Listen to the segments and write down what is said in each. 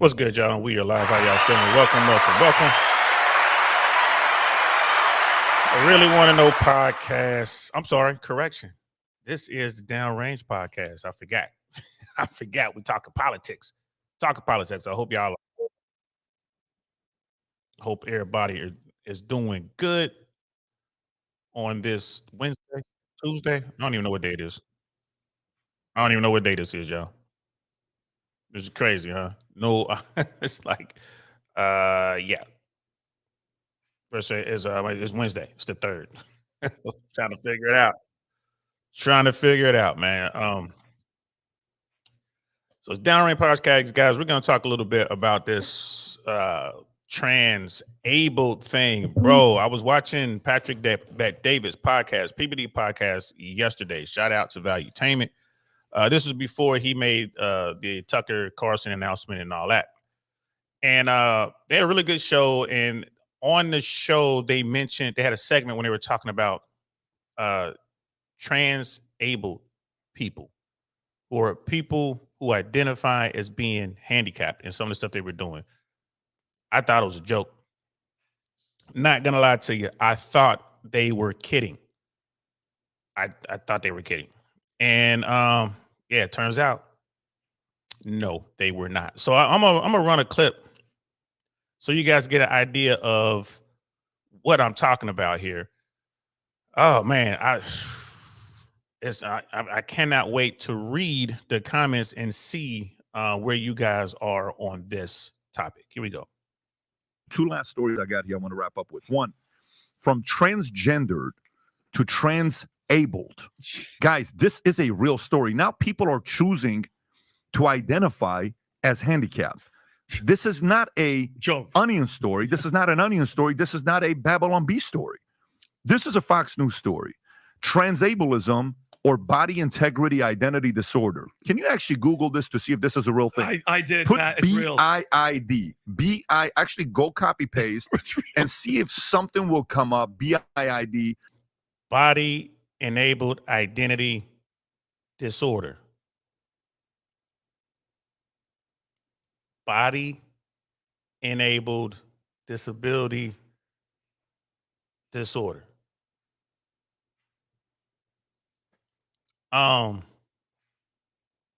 What's good, y'all? We are live. How y'all feeling? Welcome. I really want to know podcast. I'm sorry, correction. This is the Downrange podcast. I forgot. I forgot. We talking politics. I hope everybody is doing good on this Wednesday, Tuesday. I don't even know what day it is. I don't even know what day this is, y'all. This is crazy, huh? No, it's like, yeah. First is it's Wednesday. It's the third. Trying to figure it out. Man. So it's Downrange Podcast, guys. We're gonna talk a little bit about this transabled thing, bro. I was watching Patrick Bet Davis podcast, PBD podcast yesterday. Shout out to Valuetainment. This was before he made the Tucker Carlson announcement and all that. And they had a really good show. And on the show, they had a segment when they were talking about transabled people, or people who identify as being handicapped, and some of the stuff they were doing. I thought it was a joke. Not gonna lie to you, I thought they were kidding. I thought they were kidding. And yeah, it turns out no, they were not. So I'm gonna run a clip so you guys get an idea of what I'm talking about here. Oh man, I cannot wait to read the comments and see where you guys are on this topic. Here we go. Two last stories I got here I want to wrap up with. One, from transgendered to transabled. Guys, this is a real story. Now people are choosing to identify as handicapped. This is not a joke. Onion story. This is not an Onion story. This is not a Babylon Bee story. This is a Fox News story. Transableism, or body integrity identity disorder. Can you actually Google this to see if this is a real thing? I did. Put That is real. BIID. Actually go copy paste and see if something will come up. BIID. Body enabled identity disorder. Body enabled disability disorder.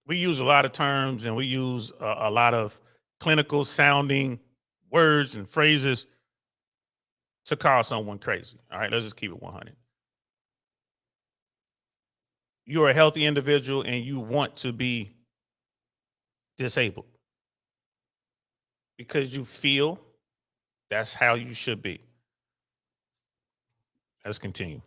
We use a lot of terms, and we use a lot of clinical sounding words and phrases to call someone crazy. All right, let's just keep it 100. You're a healthy individual and you want to be disabled because you feel that's how you should be. Let's continue.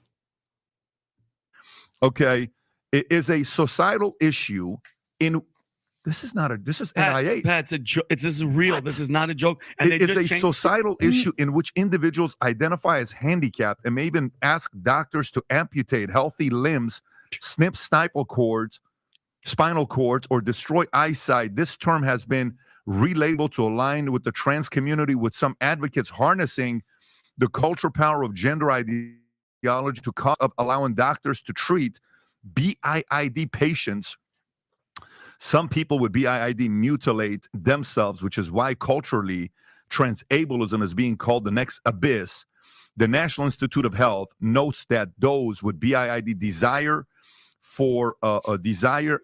Okay. It is a societal issue this is NIH. Pat, this is real. This is not a joke. And it is a societal issue in which individuals identify as handicapped and may even ask doctors to amputate healthy limbs, snip spinal cords, or destroy eyesight. This term has been relabeled to align with the trans community, with some advocates harnessing the cultural power of gender ideology to cause of allowing doctors to treat BIID patients. Some people with BIID mutilate themselves, which is why culturally transableism is being called the next abyss. The National Institute of Health notes that those with BIID desire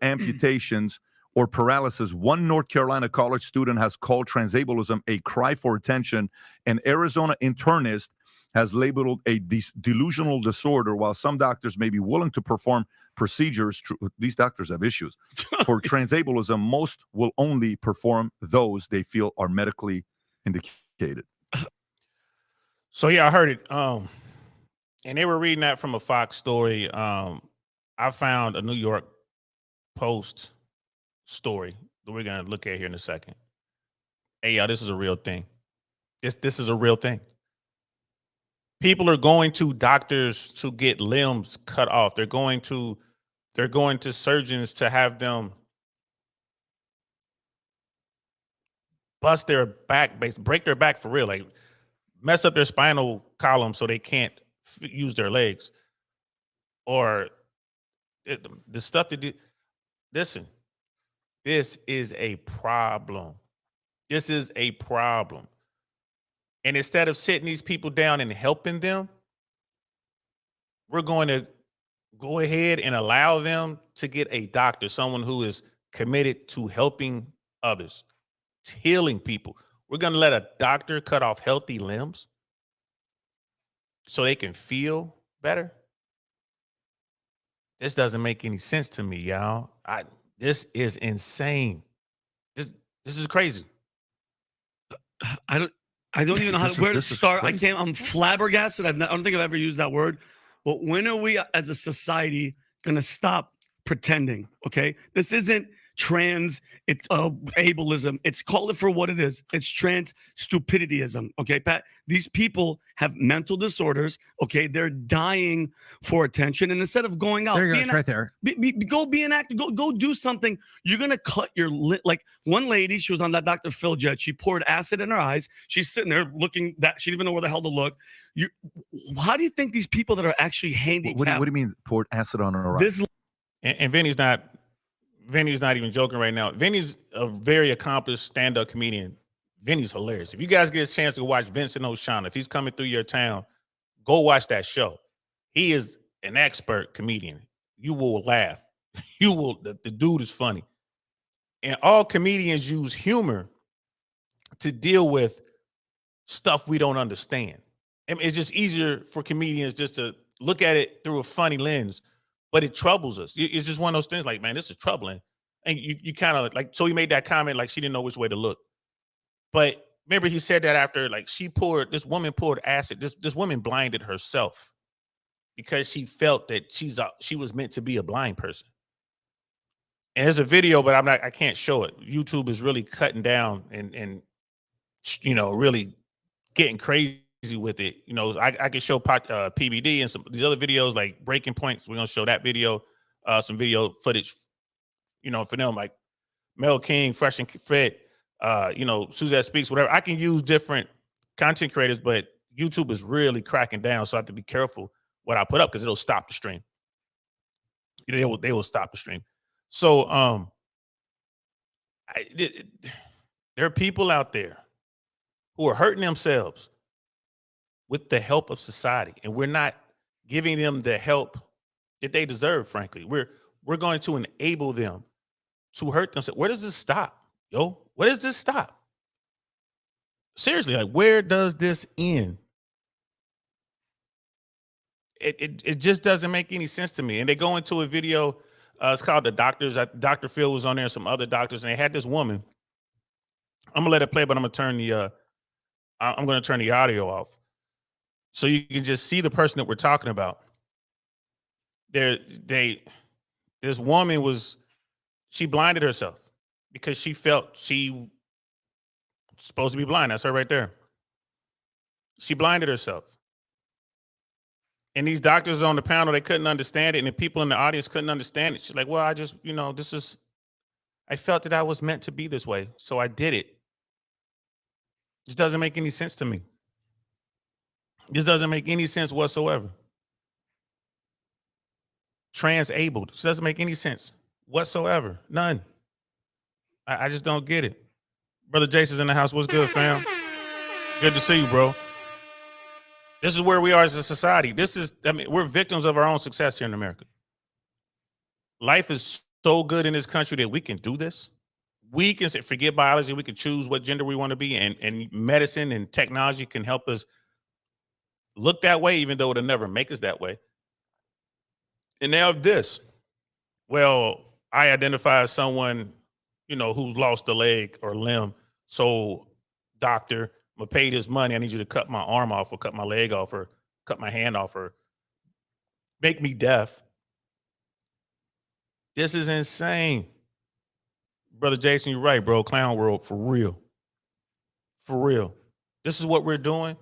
amputations or paralysis. One North Carolina college student has called transableism a cry for attention. An Arizona internist has labeled a delusional disorder. While some doctors may be willing to perform procedures, these doctors have issues. For transableism, most will only perform those they feel are medically indicated. So yeah, I heard it. And they were reading that from a Fox story. I found a New York Post story that we're gonna look at here in a second. Hey, y'all, this is a real thing. This is a real thing. People are going to doctors to get limbs cut off. They're going to surgeons to have them bust their back, break their back for real, like mess up their spinal column so they can't use their legs. Or the stuff that do. Listen, this is a problem. This is a problem. And instead of sitting these people down and helping them, we're going to go ahead and allow them to get a doctor, someone who is committed to helping others, healing people. We're going to let a doctor cut off healthy limbs so they can feel better. This doesn't make any sense to me, y'all. This is insane. This is crazy. I don't even know where to This is start. crazy. I'm flabbergasted. I don't think I've ever used that word. But when are we as a society going to stop pretending? Okay. This isn't ableism. It's called it for what it is. It's trans stupidityism. Okay, Pat. These people have mental disorders. Okay, they're dying for attention, and instead of going out, There you go. It's right there. go be an actor. Go do something. You're gonna cut your lip. Like one lady, she was on that Dr. Phil jet. She poured acid in her eyes. She's sitting there looking that she didn't even know where the hell to look. How do you think these people that are actually handicapped? What do you mean poured acid on her? This And Vinny's not even joking right now. Vinny's a very accomplished stand-up comedian. Vinny's hilarious. If you guys get a chance to watch Vincent O'Shawn, if he's coming through your town, go watch that show. He is an expert comedian. You will laugh. You will. The dude is funny. And all comedians use humor to deal with stuff we don't understand. I mean, it's just easier for comedians just to look at it through a funny lens, but it troubles us. It's just one of those things like, man, this is troubling. And you kind of like, so he made that comment like she didn't know which way to look. But remember he said that after like this woman poured acid. This woman blinded herself because she felt that she was meant to be a blind person. And there's a video, but I can't show it. YouTube is really cutting down and really getting crazy with it. I can show PBD and some of these other videos like Breaking Points. We're gonna show that video, some video footage, for them like Mel King, Fresh and Fit, Suzette Speaks, whatever. I can use different content creators, but YouTube is really cracking down, so I have to be careful what I put up because it'll stop the stream. They will stop the stream. So there are people out there who are hurting themselves with the help of society, and we're not giving them the help that they deserve. Frankly, we're going to enable them to hurt themselves. Where does this stop, yo? Where does this stop? Seriously, like where does this end? It just doesn't make any sense to me. And they go into a video. It's called The Doctors. Dr. Phil was on there, and some other doctors, and they had this woman. I'm gonna let it play, but I'm gonna turn the audio off so you can just see the person that we're talking about. This woman she blinded herself because she felt she was supposed to be blind. That's her right there. She blinded herself. And these doctors on the panel, they couldn't understand it. And the people in the audience couldn't understand it. She's like, well, I just, I felt that I was meant to be this way. So I did it. This doesn't make any sense to me. This doesn't make any sense whatsoever. Transabled. This doesn't make any sense whatsoever. None. I just don't get it. Brother Jason's in the house. What's good, fam? Good to see you, bro. This is where we are as a society. We're victims of our own success here in America. Life is so good in this country that we can do this. We can forget biology. We can choose what gender we want to be, and medicine and technology can help us look that way, even though it'll never make us that way. And now this, well, I identify as someone, who's lost a leg or limb. So, doctor, I'm gonna pay this money. I need you to cut my arm off, or cut my leg off, or cut my hand off, or make me deaf. This is insane. Brother Jason, you're right, bro. Clown world, for real. For real. This is what we're doing.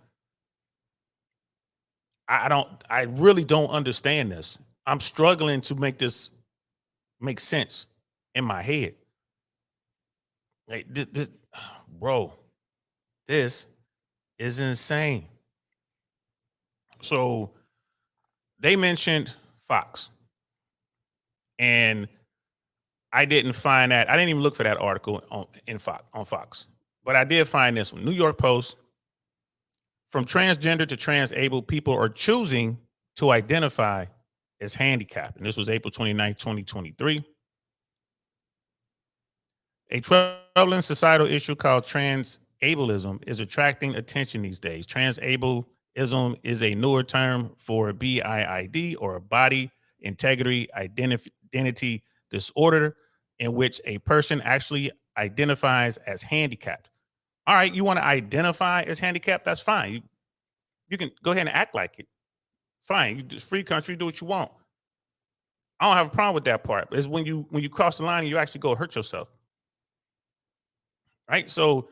I really don't understand this. I'm struggling to make this make sense in my head. Like this, bro, this is insane. So they mentioned Fox, and I didn't find that. I didn't even look for that article on Fox. But I did find this one. New York Post. From transgender to transabled, people are choosing to identify as handicapped. And this was April 29th, 2023. A troubling societal issue called transableism is attracting attention these days. Transableism is a newer term for BIID, or a body integrity identity disorder, in which a person actually identifies as handicapped. All right, you want to identify as handicapped? That's fine. You can go ahead and act like it. Fine, it's free country, do what you want. I don't have a problem with that part. It's when you cross the line and you actually go hurt yourself. Right? So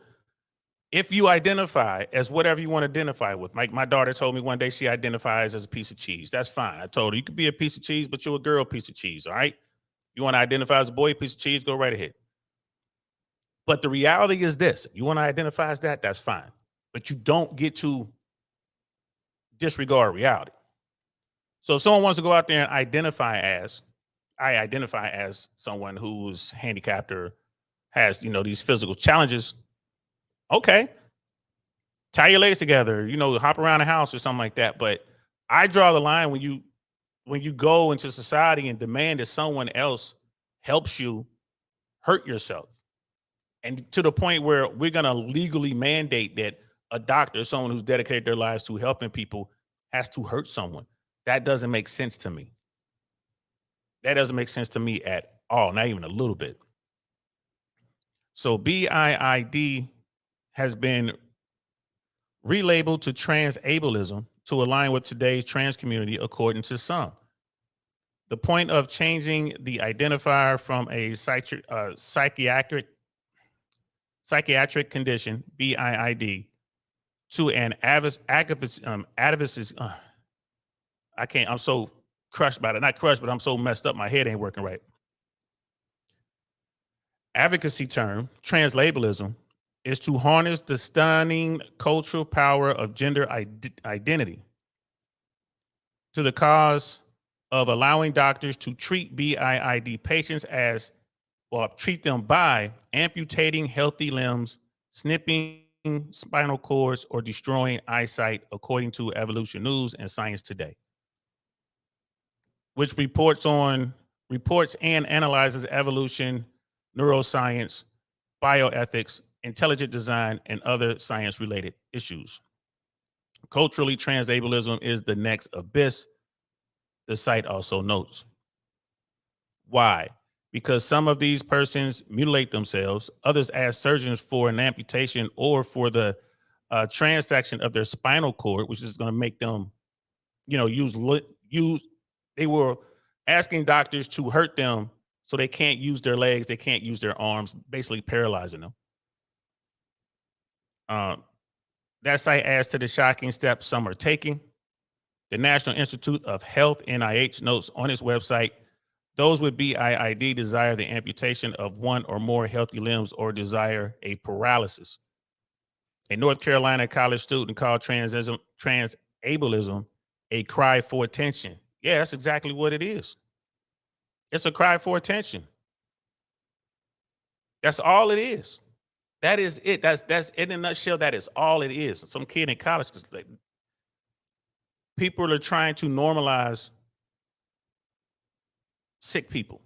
if you identify as whatever you want to identify with, like my daughter told me one day she identifies as a piece of cheese. That's fine. I told her you could be a piece of cheese, but you're a girl piece of cheese. All right. You want to identify as a boy piece of cheese, go right ahead. But the reality is this: you want to identify as that, that's fine. But you don't get to disregard reality. So if someone wants to go out there and identify as, I identify as someone who's handicapped or has, these physical challenges, okay, tie your legs together, hop around the house or something like that. But I draw the line when you go into society and demand that someone else helps you hurt yourself. And to the point where we're going to legally mandate that a doctor, someone who's dedicated their lives to helping people, has to hurt someone. That doesn't make sense to me. That doesn't make sense to me at all, not even a little bit. So BIID has been relabeled to transableism to align with today's trans community, according to some. The point of changing the identifier from a psychiatric condition, BIID, to an I'm so crushed by it. Not crushed, but I'm so messed up. My head ain't working right. Advocacy term, translabalism, is to harness the stunning cultural power of gender identity to the cause of allowing doctors to treat BIID patients treat them by amputating healthy limbs, snipping spinal cords, or destroying eyesight, according to Evolution News and Science Today, which reports and analyzes evolution, neuroscience, bioethics, intelligent design, and other science-related issues. Culturally, transableism is the next abyss, the site also notes. Why? Because some of these persons mutilate themselves, others ask surgeons for an amputation or for the transection of their spinal cord, which is going to make them, they were asking doctors to hurt them so they can't use their legs, they can't use their arms, basically paralyzing them. That site adds to the shocking steps some are taking. The National Institute of Health, NIH, notes on its website, those with BIID desire the amputation of one or more healthy limbs or desire a paralysis. A North Carolina college student called transableism a cry for attention. Yeah, that's exactly what it is. It's a cry for attention. That's all it is. That is it. That's in a nutshell. That is all it is. Some kid in college, people are trying to normalize sick people.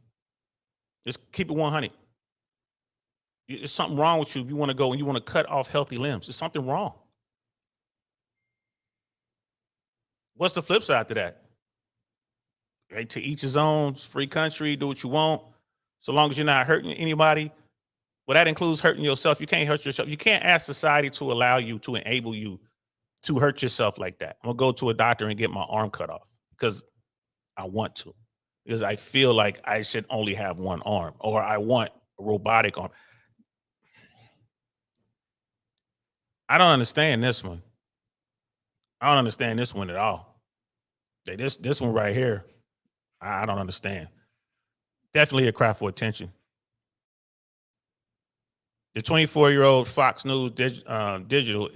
Just keep it 100. There's something wrong with you if you want to go and you want to cut off healthy limbs. There's something wrong. What's the flip side to that? Right, to each his own. It's free country. Do what you want, so long as you're not hurting anybody. Well, that includes hurting yourself. You can't hurt yourself. You can't ask society to allow you, to enable you to hurt yourself like that. I'm gonna go to a doctor and get my arm cut off because I want to, because I feel like I should only have one arm, or I want a robotic arm. I don't understand this one. I don't understand this one at all. This one right here, I don't understand. Definitely a cry for attention. The 24-year-old Fox News Digital,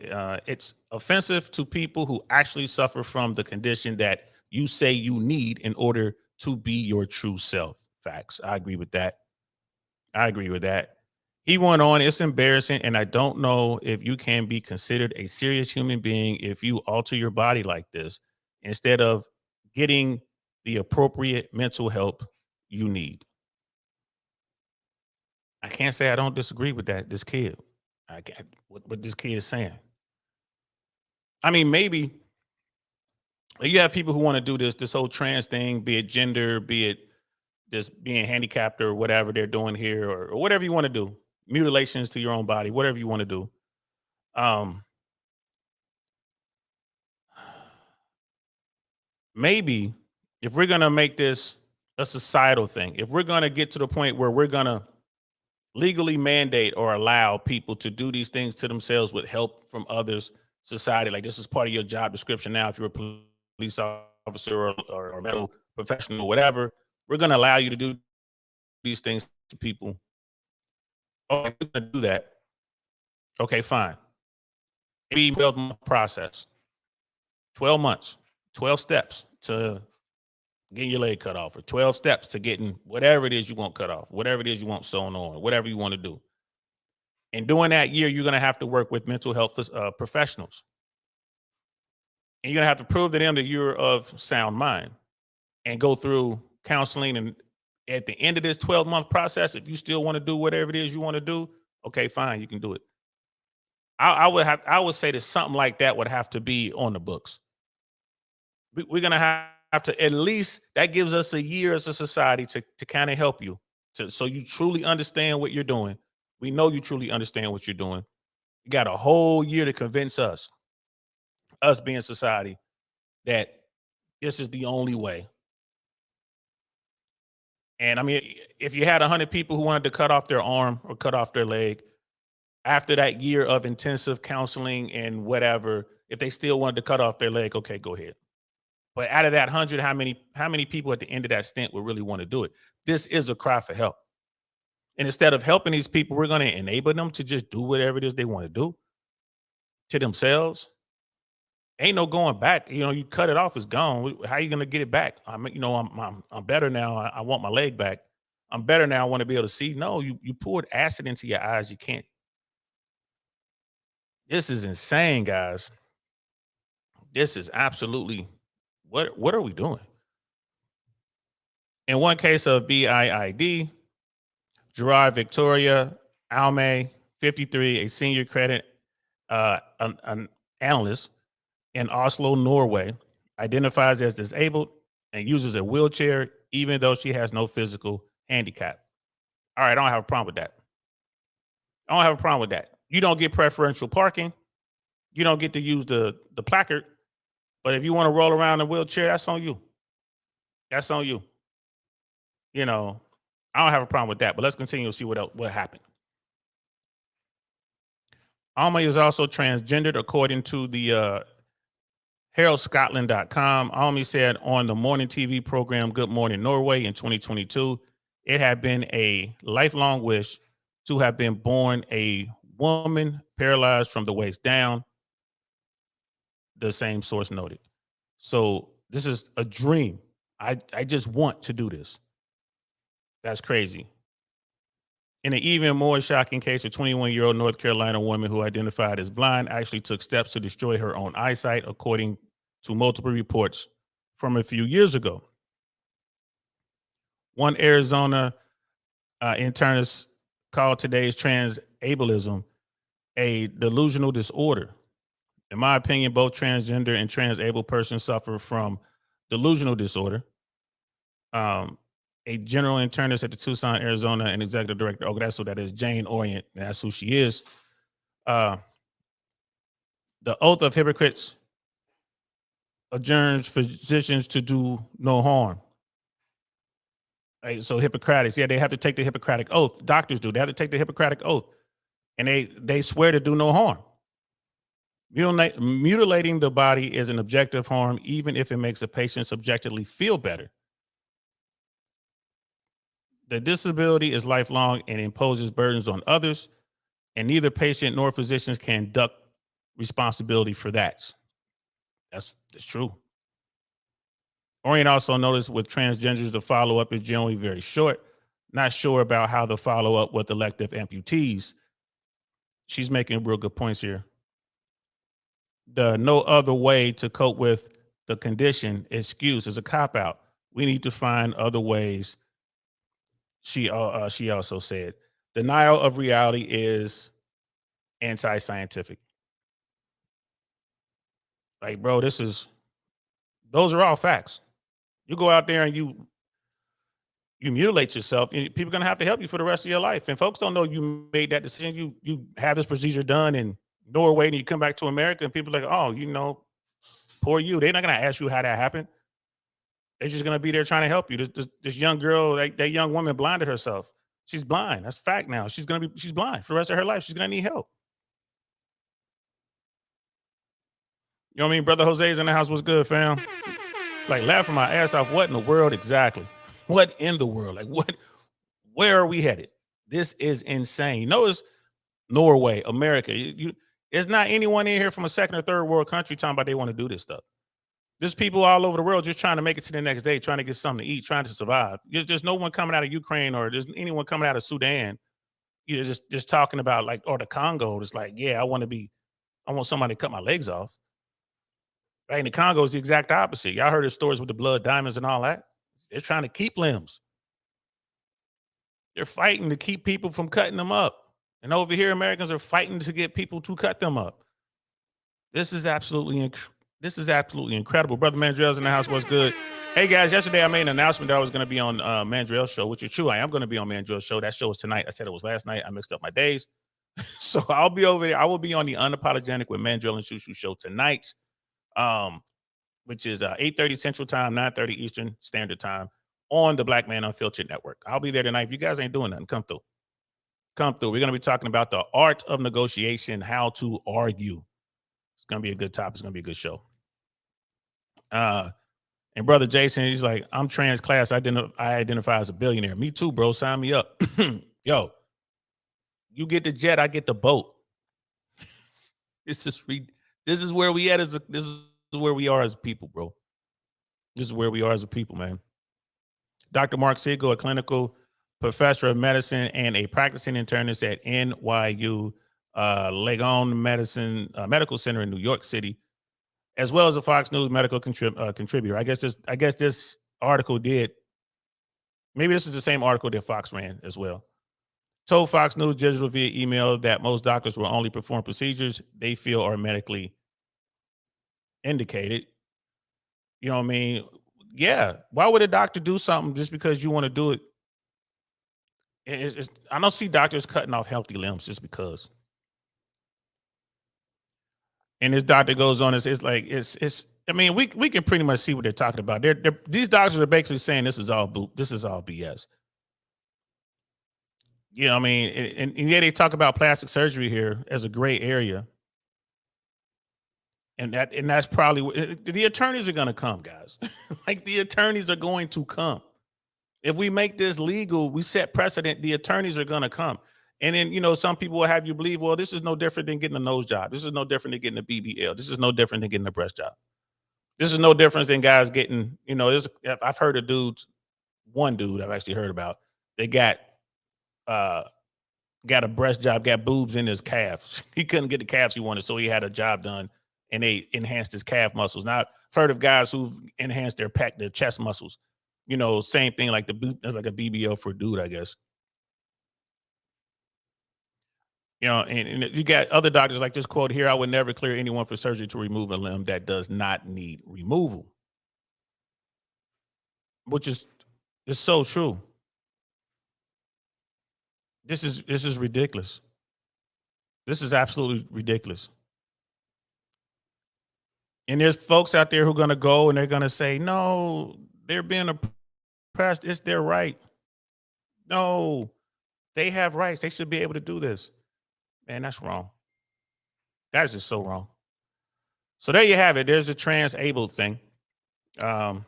it's offensive to people who actually suffer from the condition that you say you need in order to be your true self. Facts. I agree with that. He went on, it's embarrassing, and I don't know if you can be considered a serious human being if you alter your body like this instead of getting the appropriate mental help you need. I can't say I don't disagree with that. This kid, I can't, what this kid is saying. I mean, maybe you have people who want to do this whole trans thing, be it gender, be it just being handicapped or whatever they're doing here, or whatever you want to do, mutilations to your own body, whatever you want to do. Um, maybe if we're gonna make this a societal thing, if we're gonna get to the point where we're gonna legally mandate or allow people to do these things to themselves with help from others, society, like this is part of your job description now. If you're a police officer or medical professional, whatever, we're gonna allow you to do these things to people. Oh, you're gonna do that. Okay, fine. Maybe 12-month process, 12 months, 12 steps to getting your leg cut off, or 12 steps to getting whatever it is you want cut off, whatever it is you want sewn on, whatever you want to do. And during that year, you're going to have to work with mental health professionals. And you're going to have to prove to them that you're of sound mind and go through counseling. And at the end of this 12-month process, if you still want to do whatever it is you want to do, okay, fine, you can do it. I would say that something like that would have to be on the books. We're going to have to, at least that gives us a year as a society to kind of help you, so you truly understand what you're doing. We know you truly understand what you're doing. You got a whole year to convince us being society, that this is the only way. And I mean, if you had 100 people who wanted to cut off their arm or cut off their leg, after that year of intensive counseling and whatever, if they still wanted to cut off their leg, okay, go ahead. But out of that 100, how many people at the end of that stint would really want to do it? This is a cry for help. And instead of helping these people, we're going to enable them to just do whatever it is they want to do to themselves. Ain't no going back. You know, you cut it off, it's gone. How are you going to get it back? I'm better now. I want my leg back. I'm better now. I want to be able to see. No, you poured acid into your eyes. You can't. This is insane, guys. This is absolutely, what are we doing? In one case of BIID, Gerard Victoria Alme, 53, a senior credit an analyst in Oslo, Norway, identifies as disabled and uses a wheelchair even though she has no physical handicap. All right, I don't have a problem with that. I don't have a problem with that. You don't get preferential parking. You don't get to use the placard. But if you want to roll around in a wheelchair, that's on you. That's on you. You know, I don't have a problem with that. But let's continue to see what happened. Alma is also transgendered, according to the HeraldScotland.com. Alma said on the morning TV program Good Morning Norway in 2022, it had been a lifelong wish to have been born a woman paralyzed from the waist down, the same source noted. So this is a dream. I just want to do this. That's crazy. In an even more shocking case, a 21-year-old North Carolina woman who identified as blind actually took steps to destroy her own eyesight, according to multiple reports from a few years ago. One Arizona internist called today's transableism a delusional disorder. In my opinion, both transgender and transabled persons suffer from delusional disorder. A general internist at the Tucson, Arizona, and executive director. Oh, that's who that is. Jane Orient. That's who she is. The oath of hypocrites adjourns physicians to do no harm. Right, so Hippocratic, yeah, they have to take the Hippocratic oath. Doctors do. They have to take the Hippocratic oath, and they swear to do no harm. Mutilating the body is an objective harm, even if it makes a patient subjectively feel better. The disability is lifelong and imposes burdens on others, and neither patient nor physicians can duck responsibility for that. That's true. Orient also noticed with transgenders, the follow-up is generally very short, not sure about how to follow up with elective amputees. She's making real good points here. The no other way to cope with the condition excuse is a cop out. We need to find other ways. She also said, denial of reality is anti-scientific. Like, bro, those are all facts. You go out there and you mutilate yourself, and people are gonna have to help you for the rest of your life. And folks don't know you made that decision. You have this procedure done in Norway, and you come back to America, and people are like, oh, poor you. They're not gonna ask you how that happened. They're just gonna be there trying to help you. This young girl, that young woman, blinded herself. She's blind. That's fact now. She's blind for the rest of her life. She's gonna need help. You know what I mean? Brother Jose's in the house. What's good, fam? It's like laughing my ass off. What in the world exactly? What in the world? Like what? Where are we headed? This is insane. Notice Norway, America. There's not anyone in here from a second or third world country talking about they want to do this stuff. There's people all over the world just trying to make it to the next day, trying to get something to eat, trying to survive. There's no one coming out of Ukraine or there's anyone coming out of Sudan. You're just talking about like, or the Congo. It's like, yeah, I want somebody to cut my legs off. Right? In the Congo is the exact opposite. Y'all heard the stories with the blood diamonds and all that. They're trying to keep limbs. They're fighting to keep people from cutting them up. And over here, Americans are fighting to get people to cut them up. This is absolutely incredible. Brother Mandrell's in the house. What's good? Hey, guys, yesterday I made an announcement that I was going to be on Mandrell's show, which is true. I am going to be on Mandrell's show. That show is tonight. I said it was last night. I mixed up my days. So I'll be over there. I will be on the Unapologetic with Mandrell and Shushu show tonight, which is 8:30 Central Time, 9:30 Eastern Standard Time on the Black Man Unfiltered Network. I'll be there tonight. If you guys ain't doing nothing, come through. We're going to be talking about the art of negotiation, how to argue. It's going to be a good topic. It's going to be a good show. And brother Jason, he's like, I'm trans class. I identify as a billionaire. Me too, bro. Sign me up. Yo, you get the jet, I get the boat. This is where we at. This is where we are as people, bro. This is where we are as a people, man. Dr. Mark Siegel, a clinical professor of medicine and a practicing internist at NYU Langone Medical Center in New York City, as well as a Fox News medical contributor. I guess this article maybe this is the same article that Fox ran as well. Told Fox News Digital via email that most doctors will only perform procedures they feel are medically indicated. You know what I mean? Yeah. Why would a doctor do something just because you want to do it? I don't see doctors cutting off healthy limbs just because. And this doctor goes on, I mean, we can pretty much see what they're talking about. These doctors are basically saying this is all BS. You know what I mean? And yeah, they talk about plastic surgery here as a gray area. And that's probably the attorneys are going to come, guys. Like the attorneys are going to come. If we make this legal, we set precedent, the attorneys are going to come. And then, some people will have you believe, well, this is no different than getting a nose job. This is no different than getting a BBL. This is no different than getting a breast job. This is no difference than guys getting, I've heard of one dude I've actually heard about, they got a breast job, got boobs in his calf. He couldn't get the calves he wanted, so he had a job done, and they enhanced his calf muscles. Now, I've heard of guys who've enhanced their chest muscles. Same thing, like there's like a BBL for a dude, I guess. And you got other doctors like this quote here: I would never clear anyone for surgery to remove a limb that does not need removal. Which is so true. This is ridiculous. This is absolutely ridiculous. And there's folks out there who are going to go and they're going to say, no, they're being oppressed. It's their right. No, they have rights. They should be able to do this. Man, that's wrong. That is just so wrong. So there you have it. There's the transabled thing. I'm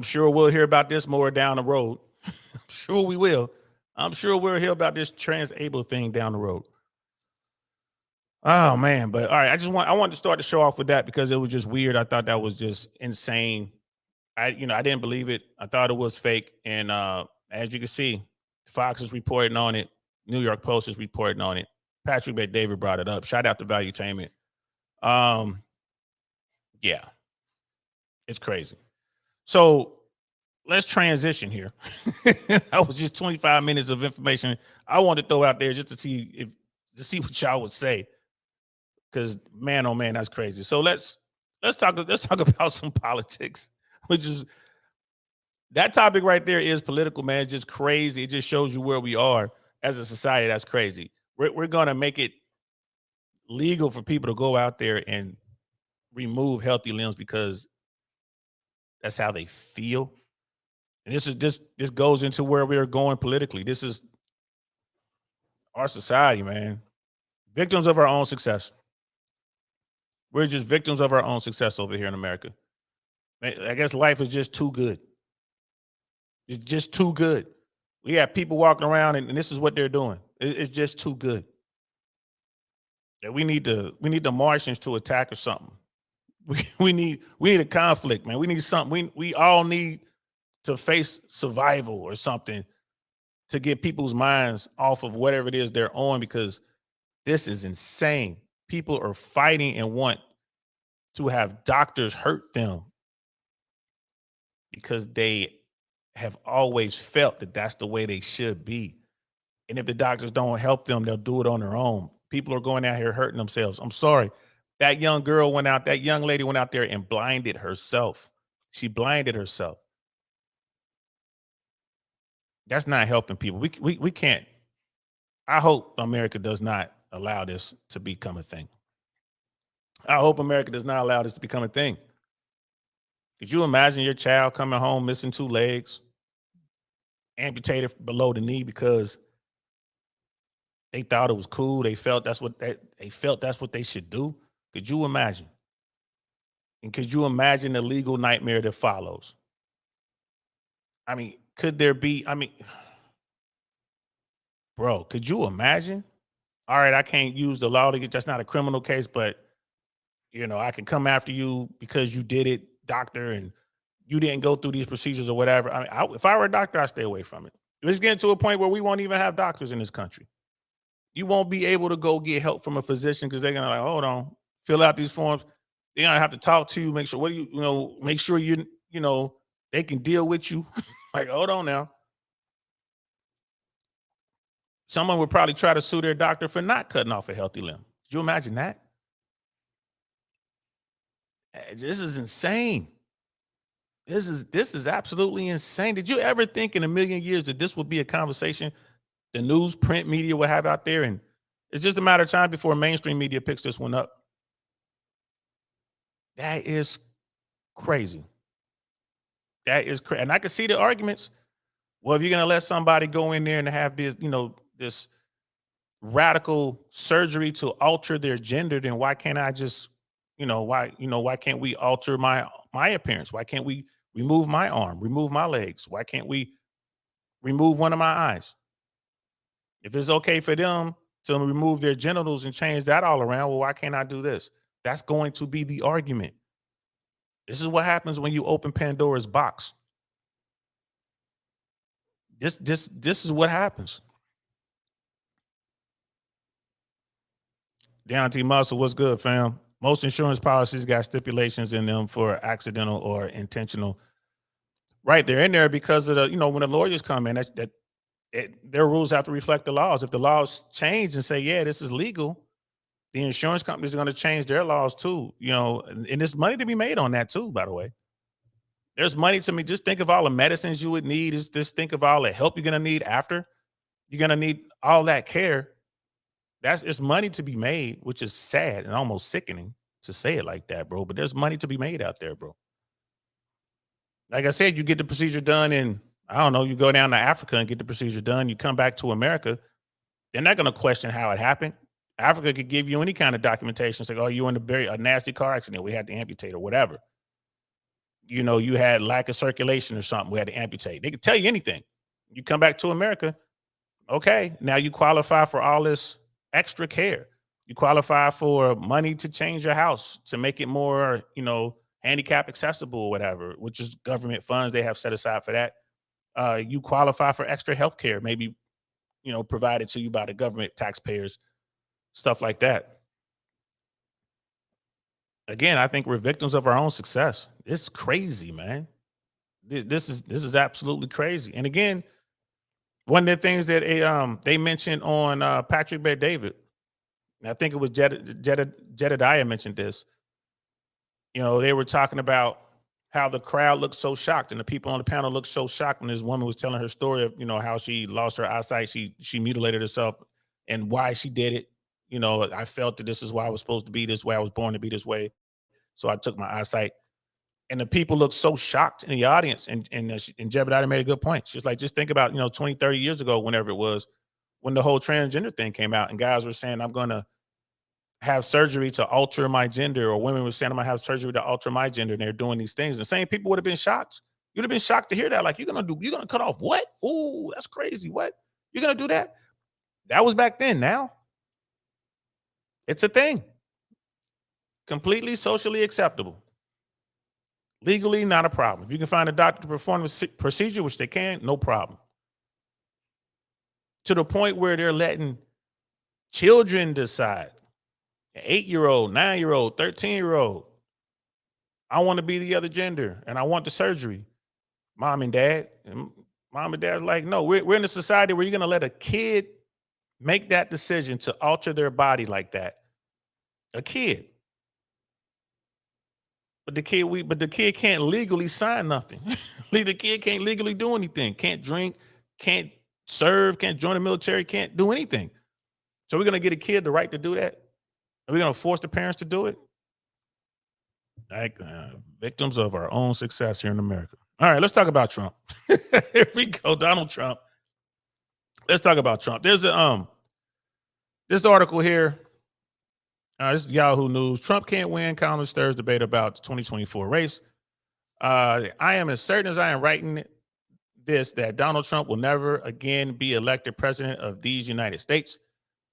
sure we'll hear about this more down the road. I'm sure we will. I'm sure we'll hear about this transabled thing down the road. Oh man, but all right. I wanted to start the show off with that because it was just weird. I thought that was just insane. I didn't believe it. I thought it was fake. And as you can see, Fox is reporting on it. New York Post is reporting on it. Patrick McDavid brought it up. Shout out to Valuetainment. Yeah, it's crazy. So let's transition here. That was just 25 minutes of information I wanted to throw out there just to see what y'all would say. Because man, oh man, that's crazy. So let's talk about some politics, which is that topic right there is political, man. It's just crazy. It just shows you where we are as a society. That's crazy. We're gonna make it legal for people to go out there and remove healthy limbs because that's how they feel. And this goes into where we are going politically. This is our society, man. Victims of our own success. We're just victims of our own success over here in America. I guess life is just too good. It's just too good. We have people walking around and this is what they're doing. It's just too good. That we need the Martians to attack or something. We need a conflict, man. We need something. We all need to face survival or something to get people's minds off of whatever it is they're on, because this is insane. People are fighting and want to have doctors hurt them because they have always felt that that's the way they should be. And if the doctors don't help them, they'll do it on their own. People are going out here hurting themselves. I'm sorry. That young lady went out there and blinded herself. She blinded herself. That's not helping people. We can't. I hope America does not allow this to become a thing. I hope America does not allow this to become a thing. Could you imagine your child coming home missing 2 legs, amputated below the knee because they thought it was cool? They felt that's what they should do. Could you imagine? And could you imagine the legal nightmare that follows? I mean, could there be? I mean, bro, could you imagine? All right, I can't use the law to get. That's not a criminal case, but I can come after you because you did it, doctor, and you didn't go through these procedures or whatever. I mean, if I were a doctor, I'd stay away from it. It's getting to a point where we won't even have doctors in this country. You won't be able to go get help from a physician because they're gonna hold on, fill out these forms. They're gonna have to talk to you, make sure make sure they can deal with you. Like, hold on now. Someone would probably try to sue their doctor for not cutting off a healthy limb. Could you imagine that? This is insane. This is absolutely insane. Did you ever think in a million years that this would be a conversation the news, print media will have out there? And it's just a matter of time before mainstream media picks this one up. That is crazy. That is crazy. And I can see the arguments. Well, if you're going to let somebody go in there and have this, this radical surgery to alter their gender, then why can't I just, why can't we alter my appearance? Why can't we remove my arm, remove my legs? Why can't we remove one of my eyes? If it's okay for them to remove their genitals and change that all around, well, why can't I do this? That's going to be the argument. This is what happens when you open Pandora's box. This is what happens. Deontay Muscle, what's good, fam? Most insurance policies got stipulations in them for accidental or intentional. Right, they're in there because of the, when the lawyers come in, their rules have to reflect the laws. If the laws change and say, yeah, this is legal, the insurance companies are going to change their laws too, and there's money to be made on that too, by the way. There's money to me. Just think of all the medicines you would need. Just think of all the help you're going to need after. You're going to need all that care. It's money to be made, which is sad and almost sickening to say it like that, bro. But there's money to be made out there, bro. Like I said, you get the procedure done in, I don't know, you go down to Africa and get the procedure done. You come back to America. They're not going to question how it happened. Africa could give you any kind of documentation. It's like, oh, you were in a nasty car accident. We had to amputate or whatever. You had lack of circulation or something. We had to amputate. They could tell you anything. You come back to America. Okay, now you qualify for all this extra care. You qualify for money to change your house, to make it more, handicap accessible or whatever, which is government funds they have set aside for that. You qualify for extra health care, maybe, provided to you by the government, taxpayers, stuff like that. Again, I think we're victims of our own success. It's crazy, man. This is absolutely crazy. And again, one of the things that they mentioned on Patrick Bet David, and I think it was Jedediah mentioned this. They were talking about how the crowd looked so shocked and the people on the panel looked so shocked when this woman was telling her story of, how she lost her eyesight. She mutilated herself and why she did it. I felt that this is why I was supposed to be this way. I was born to be this way. So I took my eyesight. And the people looked so shocked in the audience. And Jebediah made a good point. She's like, just think about, 20, 30 years ago, whenever it was, when the whole transgender thing came out and guys were saying, I'm going to have surgery to alter my gender, or women were saying, I'm going to have surgery to alter my gender. And they're doing these things. The same people would have been shocked. You'd have been shocked to hear that. Like, you're going to cut off what? Ooh, that's crazy. What? You're going to do that? That was back then. Now it's a thing. Completely socially acceptable. Legally, not a problem. If you can find a doctor to perform a procedure, which they can, no problem. To the point where they're letting children decide. An 8-year-old, 9-year-old, 13-year-old. I want to be the other gender and I want the surgery. Mom and dad's like, no, we're in a society where you're going to let a kid make that decision to alter their body like that. A kid. But the kid can't legally sign nothing. The kid can't legally do anything. Can't drink, can't serve, can't join the military, can't do anything. So we're going to get a kid the right to do that? Are we going to force the parents to do it? Like victims of our own success here in America. All right, let's talk about Trump. Here we go, Donald Trump. Let's talk about Trump. There's this article here. This is Yahoo News. Trump can't win. Columnist stirs debate about the 2024 race. I am as certain as I am writing this that Donald Trump will never again be elected president of these United States.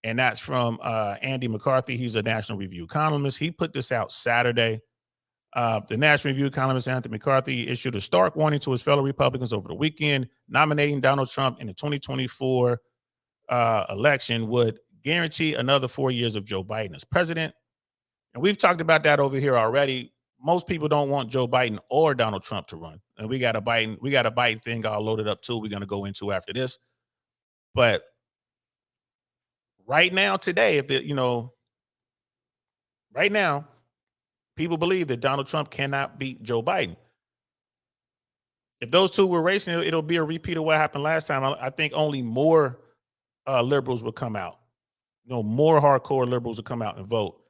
And that's from Andy McCarthy. He's a National Review columnist. He put this out Saturday. The National Review columnist Anthony McCarthy issued a stark warning to his fellow Republicans over the weekend. Nominating Donald Trump in the 2024 election would guarantee another 4 years of Joe Biden as president. And we've talked about that over here already. Most people don't want Joe Biden or Donald Trump to run. And we got a Biden thing all loaded up too. We're going to go into after this. But right now, today, right now, people believe that Donald Trump cannot beat Joe Biden. If those two were racing, it'll be a repeat of what happened last time. I think only more liberals will come out. More hardcore liberals will come out and vote.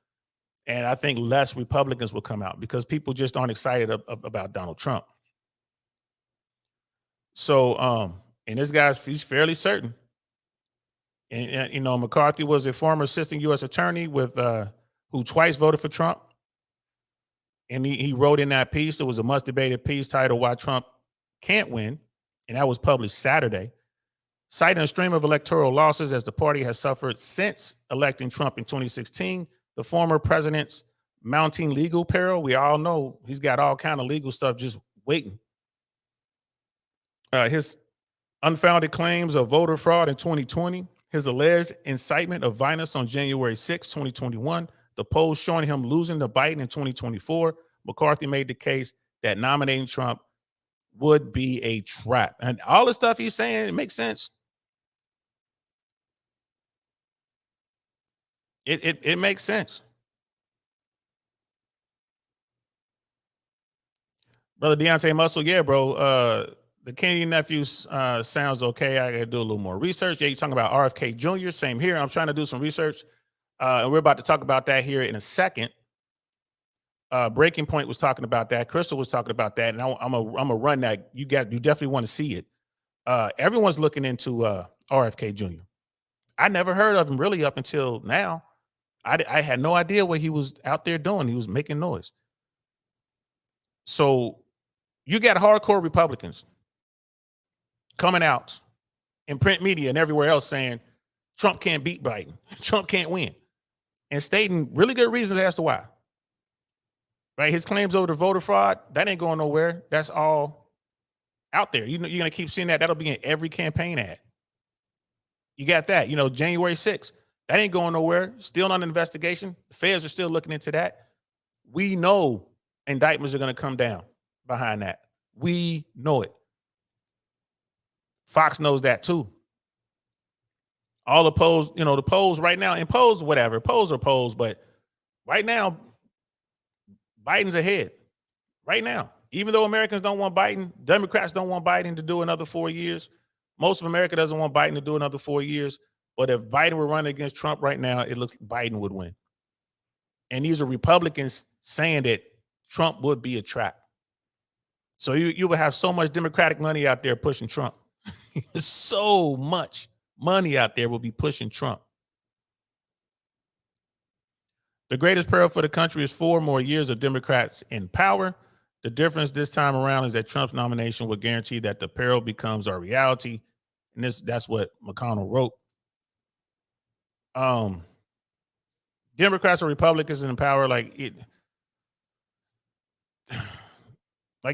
And I think less Republicans will come out because people just aren't excited about Donald Trump. So, and this guy's, he's fairly certain. And McCarthy was a former assistant U.S. attorney who twice voted for Trump. And he wrote in that piece, it was a much debated piece titled Why Trump Can't Win. And that was published Saturday. Citing a stream of electoral losses as the party has suffered since electing Trump in 2016, the former president's mounting legal peril. We all know he's got all kind of legal stuff just waiting. His unfounded claims of voter fraud in 2020, his alleged incitement of violence on January 6, 2021, the polls showing him losing to Biden in 2024. McCarthy made the case that nominating Trump would be a trap. And all the stuff he's saying, it makes sense. It makes sense. Brother Deontay Muscle, yeah, bro. The Kennedy nephews sounds okay. I gotta do a little more research. Yeah, you're talking about RFK Jr. Same here. I'm trying to do some research. And we're about to talk about that here in a second. Breaking Point was talking about that. Crystal was talking about that. And I'm a run that. You definitely want to see it. Everyone's looking into RFK Jr. I never heard of him really up until now. I had no idea what he was out there doing. He was making noise. So you got hardcore Republicans coming out in print media and everywhere else saying Trump can't beat Biden. Trump can't win. And stating really good reasons as to why. right? His claims over the voter fraud, that ain't going nowhere. That's all out there. You know, you're gonna keep seeing that. That'll be in every campaign ad. You got that. You know, January 6th, that ain't going nowhere. Still on investigation. The feds are still looking into that. We know indictments are gonna come down behind that. We know it. Fox knows that too. All the polls, you know, the polls right now, and polls, whatever, polls are polls, but right now, Biden's ahead. Right now, even though Americans don't want Biden, Democrats don't want Biden to do another 4 years. Most of America doesn't want Biden to do another 4 years. But if Biden were running against Trump right now, it looks like Biden would win. And these are Republicans saying that Trump would be a trap. So you would have so much Democratic money out there pushing Trump. So much money out there will be pushing Trump. The greatest peril for the country is 4 more years of Democrats in power. The difference this time around is that Trump's nomination would guarantee that the peril becomes our reality. And that's what McConnell wrote. Democrats or Republicans in power, like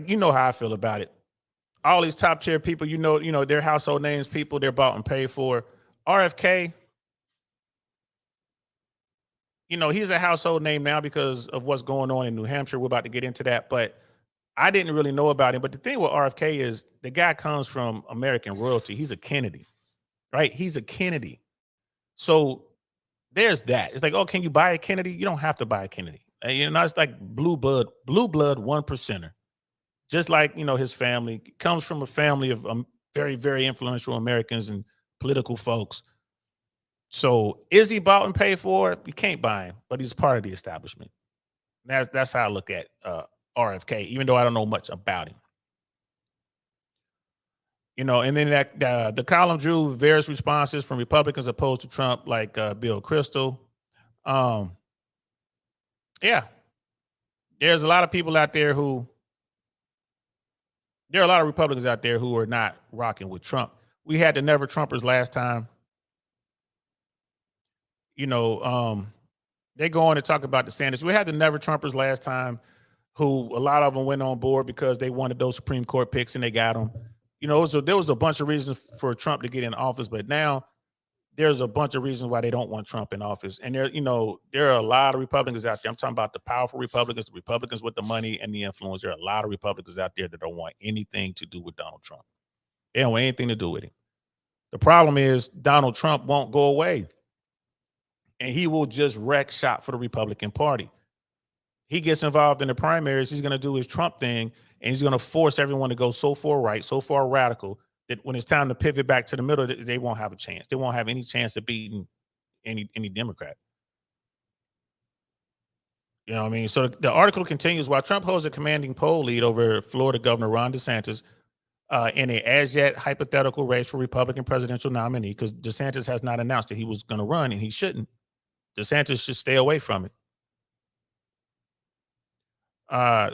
you know how I feel about it. All these top tier people, you know, their household names, people they're bought and paid for. RFK, you know, he's a household name now because of what's going on in New Hampshire. We're about to get into that, but I didn't really know about him. But the thing with RFK is the guy comes from American royalty. He's a Kennedy, right? He's a Kennedy. So there's that. It's like, oh, can you buy a Kennedy? You don't have to buy a Kennedy. You know, it's like blue blood 1%er. Just like, you know, his family comes from a family of very, very influential Americans and political folks. So is he bought and paid for? You can't buy him, but he's part of the establishment. That's how I look at RFK, even though I don't know much about him. You know, and then the column drew various responses from Republicans opposed to Trump, like Bill Kristol. Yeah, there's a lot of people out there there are a lot of Republicans out there who are not rocking with Trump. We had the Never Trumpers last time. You know, they go on to talk about DeSantis. We had the Never Trumpers last time, who a lot of them went on board because they wanted those Supreme Court picks and they got them. You know, so there was a bunch of reasons for Trump to get in office, but now there's a bunch of reasons why they don't want Trump in office. And there are a lot of Republicans out there. I'm talking about the powerful Republicans, the Republicans with the money and the influence. There are a lot of Republicans out there that don't want anything to do with Donald Trump. They don't want anything to do with him. The problem is Donald Trump won't go away. And he will just wreck shop for the Republican Party. He gets involved in the primaries, he's going to do his Trump thing, and he's going to force everyone to go so far right, so far radical, that when it's time to pivot back to the middle, they won't have a chance. They won't have any chance of beating any Democrat. You know what I mean? So the article continues, while Trump holds a commanding poll lead over Florida Governor Ron DeSantis in a as yet hypothetical race for Republican presidential nominee, because DeSantis has not announced that he was going to run, and he shouldn't. DeSantis should stay away from it.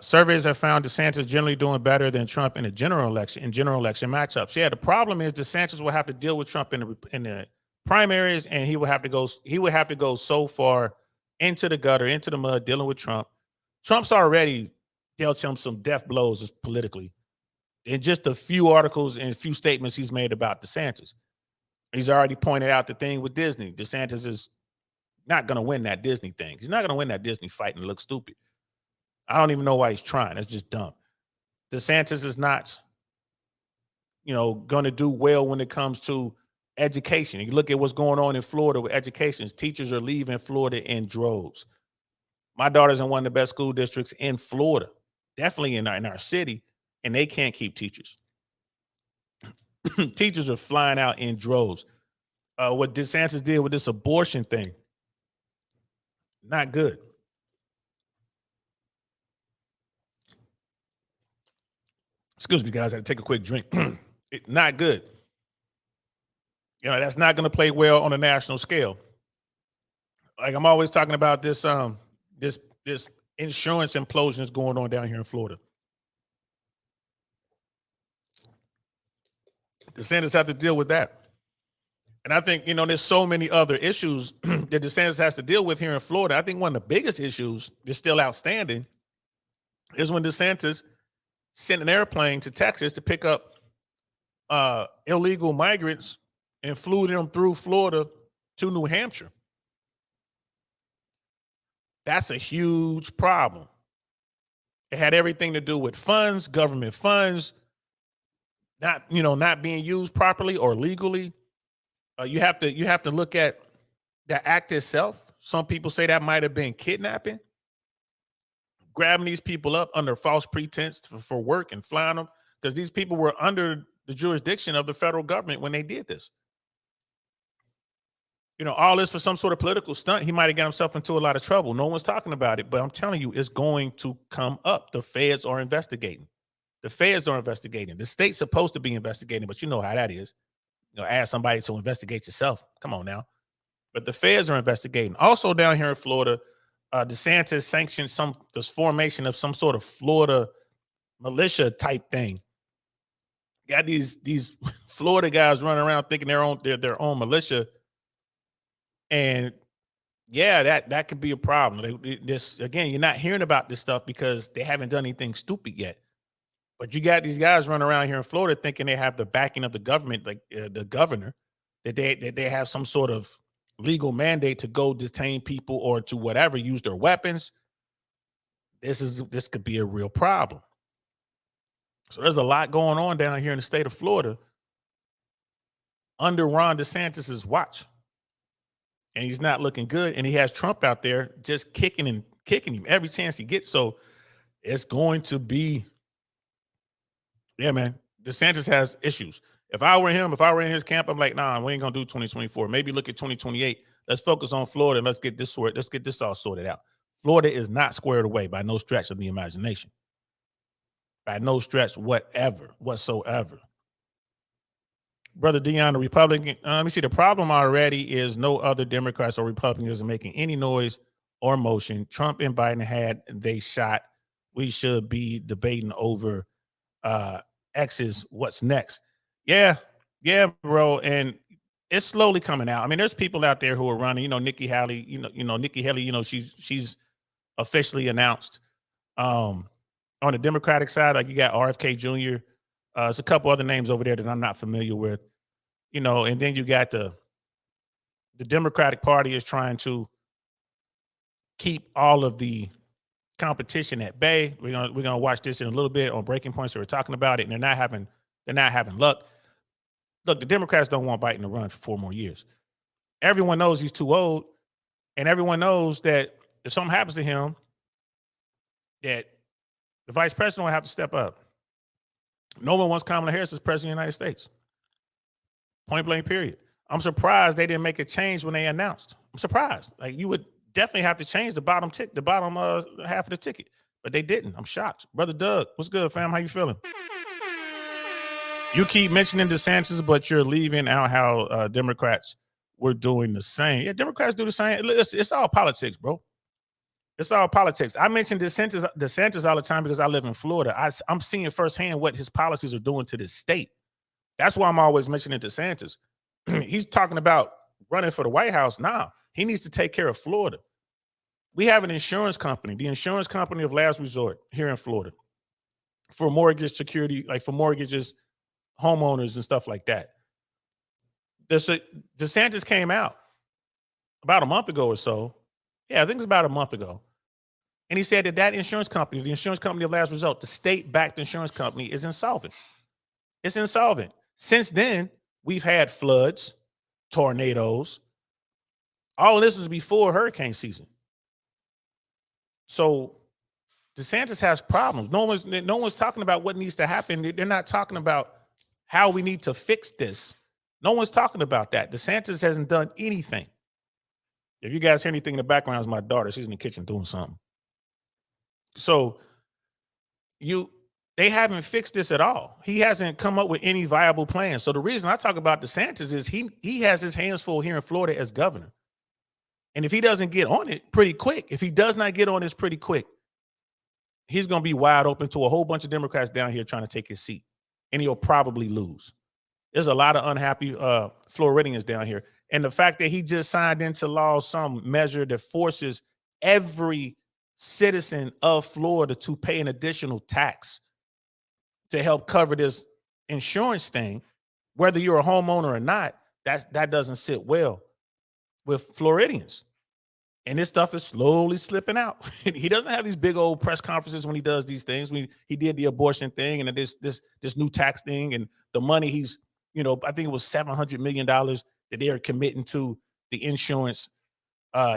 Surveys have found DeSantis generally doing better than Trump in general election matchups. Yeah, the problem is DeSantis will have to deal with Trump in the primaries, and he would have to go so far into the gutter, into the mud, dealing with Trump. Trump's already dealt him some death blows politically in just a few articles and a few statements he's made about DeSantis. He's already pointed out the thing with Disney. DeSantis is not going to win that Disney thing. He's not going to win that Disney fight and look stupid. I don't even know why he's trying. That's just dumb. DeSantis is not, going to do well when it comes to education. You look at what's going on in Florida with education. Teachers are leaving Florida in droves. My daughter's in one of the best school districts in Florida, definitely in our city, and they can't keep teachers. Teachers are flying out in droves. What DeSantis did with this abortion thing, not good. Excuse me, guys. I had to take a quick drink. Not good. That's not going to play well on a national scale. Like I'm always talking about this insurance implosion that's going on down here in Florida. DeSantis have to deal with that. And I think, there's so many other issues that DeSantis has to deal with here in Florida. I think one of the biggest issues that's still outstanding is when DeSantis sent an airplane to Texas to pick up illegal migrants and flew them through Florida to New Hampshire. That's a huge problem. It had everything to do with funds, government funds, not being used properly or legally. You have to look at the act itself. Some people say that might have been kidnapping, grabbing these people up under false pretense for work and flying them, because these people were under the jurisdiction of the federal government when they did this. All this for some sort of political stunt. He might have got himself into a lot of trouble. No one's talking about it, but I'm telling you, it's going to come up. The feds are investigating. The state's supposed to be investigating, but you know how that is. Ask somebody to investigate yourself. Come on now. But the feds are investigating. Also down here in Florida, DeSantis sanctioned this formation of some sort of Florida militia type thing. Got these Florida guys running around thinking they're their own militia. And yeah, that could be a problem. Again, you're not hearing about this stuff because they haven't done anything stupid yet. But you got these guys running around here in Florida thinking they have the backing of the government, like the governor, that they have some sort of legal mandate to go detain people or to whatever, use their weapons. This could be a real problem. So there's a lot going on down here in the state of Florida under Ron DeSantis's watch. And he's not looking good. And he has Trump out there just kicking him every chance he gets. So it's going to be, yeah, man. DeSantis has issues. If I were him, if I were in his camp, I'm like, nah, we ain't gonna do 2024. Maybe look at 2028. Let's focus on Florida and let's get this all sorted out. Florida is not squared away by no stretch of the imagination. By no stretch whatsoever. Brother Dion, the Republican, let me see. The problem already is no other Democrats or Republicans are making any noise or motion. Trump and Biden had they shot. We should be debating over X's what's next. Yeah, bro. And it's slowly coming out. I mean, there's people out there who are running, Nikki Haley, Nikki Haley, she's officially announced. On the Democratic side, like you got RFK Jr., there's a couple other names over there that I'm not familiar with, and then you got the Democratic Party is trying to keep all of the competition at bay. We're gonna watch this in a little bit on Breaking Points. We're talking about it, and they're not having luck. Look, the Democrats don't want Biden to run for 4 more years. Everyone knows he's too old, and everyone knows that if something happens to him, that the vice president will have to step up. No one wants Kamala Harris as president of the United States. Point blank, period. I'm surprised they didn't make a change when they announced. I'm surprised. Like, you would definitely have to change the bottom half of the ticket, but they didn't. I'm shocked. Brother Doug, what's good, fam? How you feeling? You keep mentioning DeSantis, but you're leaving out how Democrats were doing the same. Yeah, Democrats do the same. It's all politics, bro. It's all politics. I mention DeSantis all the time because I live in Florida. I'm seeing firsthand what his policies are doing to this state. That's why I'm always mentioning DeSantis. He's talking about running for the White House. Nah, he needs to take care of Florida. We have an insurance company, the insurance company of last resort here in Florida, for mortgage security, like for mortgages, homeowners and stuff like that. DeSantis came out about a month ago or so. Yeah, I think it's about a month ago. And he said that insurance company, the insurance company of last resort, the state-backed insurance company, is insolvent. It's insolvent. Since then, we've had floods, tornadoes. All of this was before hurricane season. So DeSantis has problems. No one's talking about what needs to happen. They're not talking about how we need to fix this. No one's talking about that. DeSantis hasn't done anything. If you guys hear anything in the background, it's my daughter. She's in the kitchen doing something. So they haven't fixed this at all. He hasn't come up with any viable plan. So the reason I talk about DeSantis is he has his hands full here in Florida as governor. And if he doesn't get on it pretty quick, if he does not get on this pretty quick, he's going to be wide open to a whole bunch of Democrats down here trying to take his seat. And he'll probably lose. There's a lot of unhappy Floridians down here. And the fact that he just signed into law some measure that forces every citizen of Florida to pay an additional tax to help cover this insurance thing, whether you're a homeowner or not, that doesn't sit well with Floridians. And this stuff is slowly slipping out. He doesn't have these big old press conferences when he does these things. He did the abortion thing and this new tax thing and the money he's, I think it was $700 million that they are committing to the insurance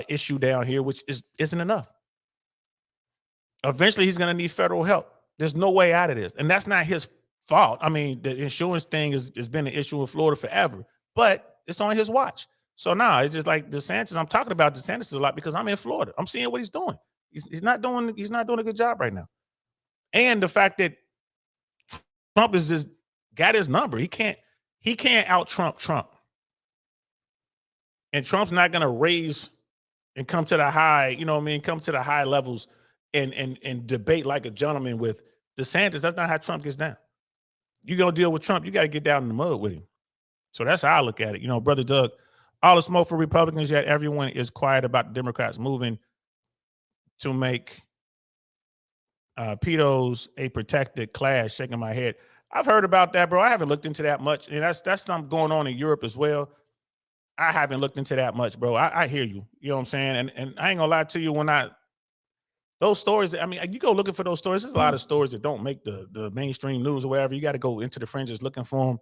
issue down here, which isn't enough. Eventually, he's going to need federal help. There's no way out of this. And that's not his fault. I mean, the insurance thing has been an issue in Florida forever, but it's on his watch. So now it's just like DeSantis. I'm talking about DeSantis a lot because I'm in Florida. I'm seeing what he's doing. He's not doing a good job right now. And the fact that Trump is just got his number. He can't out Trump. And Trump's not gonna raise and come to the high, come to the high levels and debate like a gentleman with DeSantis. That's not how Trump gets down. You go deal with Trump, you got to get down in the mud with him. So that's how I look at it. Brother Doug, all the smoke for Republicans, yet everyone is quiet about the Democrats moving to make pedos a protected class. Shaking my head. I've heard about that, bro. I haven't looked into that much. And that's something going on in Europe as well. I haven't looked into that much, bro. I hear you. You know what I'm saying? And I ain't gonna lie to you, those stories, I mean, you go looking for those stories. There's a lot of stories that don't make the mainstream news or whatever. You got to go into the fringes looking for them.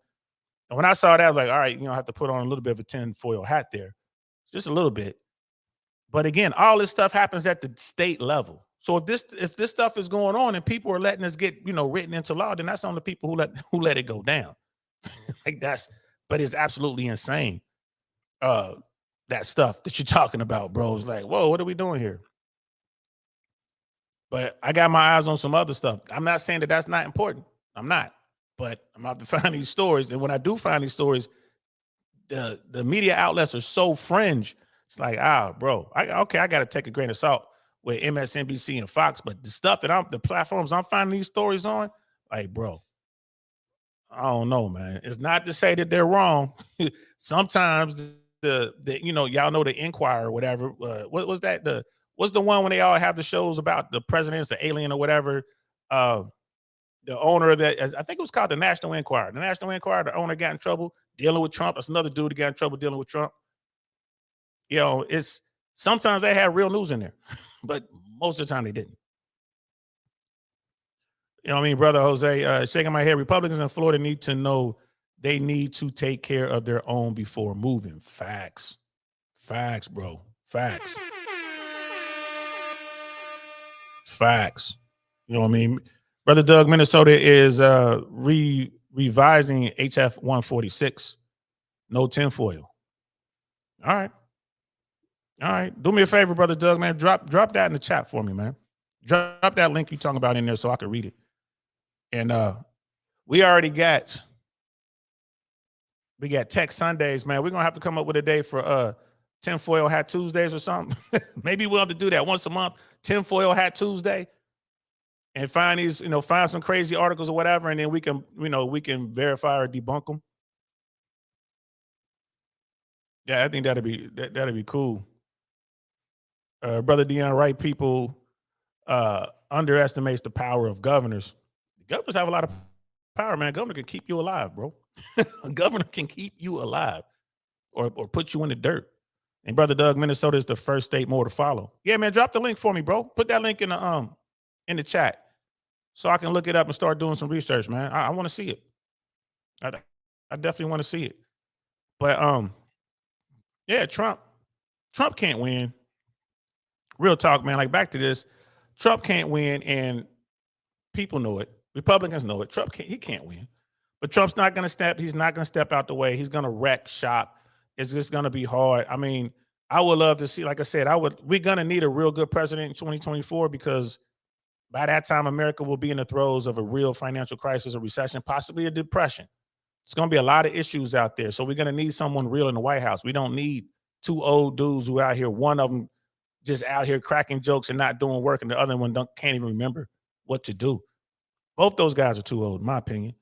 And when I saw that, I was like, all right, I have to put on a little bit of a tinfoil hat there. Just a little bit. But again, all this stuff happens at the state level. So if this stuff is going on and people are letting us get, written into law, then that's on the people who let it go down. But it's absolutely insane. That stuff that you're talking about, bro. It's like, whoa, what are we doing here? But I got my eyes on some other stuff. I'm not saying that that's not important. I'm not. But I'm about to find these stories. And when I do find these stories, the media outlets are so fringe. It's like, bro, I got to take a grain of salt with MSNBC and Fox. But the stuff that the platforms I'm finding these stories on, like, bro, I don't know, man. It's not to say that they're wrong. Sometimes y'all know the Inquirer or whatever. What was that? What's the one when they all have the shows about the president's the alien or whatever? The owner of that, I think it was called the National Enquirer. The National Enquirer, the owner got in trouble dealing with Trump. That's another dude that got in trouble dealing with Trump. It's sometimes they have real news in there, but most of the time they didn't. You know what I mean, brother Jose? Shaking my head. Republicans in Florida need to know they need to take care of their own before moving. Facts, bro. Facts. You know what I mean? Brother Doug, Minnesota is revising HF 146. No tinfoil. All right. Do me a favor, Brother Doug, man. Drop that in the chat for me, man. Drop that link you're talking about in there so I can read it. And we got Tech Sundays, man. We're gonna have to come up with a day for tinfoil hat Tuesdays or something. Maybe we'll have to do that once a month. Tinfoil hat Tuesday. And find these, find some crazy articles or whatever, and then we can verify or debunk them. Yeah, I think that'd be cool. Brother Dion, right people underestimates the power of governors. Governors have a lot of power, man. Governor can keep you alive, bro. A governor can keep you alive or put you in the dirt. And Brother Doug, Minnesota is the first state more to follow. Yeah, man, drop the link for me, bro. Put that link in the chat so I can look it up and start doing some research, man. I want to see it. I definitely want to see it. But yeah, Trump can't win. Real talk, man. Like, back to this, Trump can't win, and people know it. Republicans know it. He can't win. But Trump's not going to step. He's not going to step out the way. He's going to wreck shop. It's just going to be hard. I mean, I would love to see, like I said, we're going to need a real good president in 2024 because by that time, America will be in the throes of a real financial crisis, a recession, possibly a depression. It's going to be a lot of issues out there. So we're going to need someone real in the White House. We don't need two old dudes who out here, one of them just out here cracking jokes and not doing work, and the other one can't even remember what to do. Both those guys are too old, in my opinion.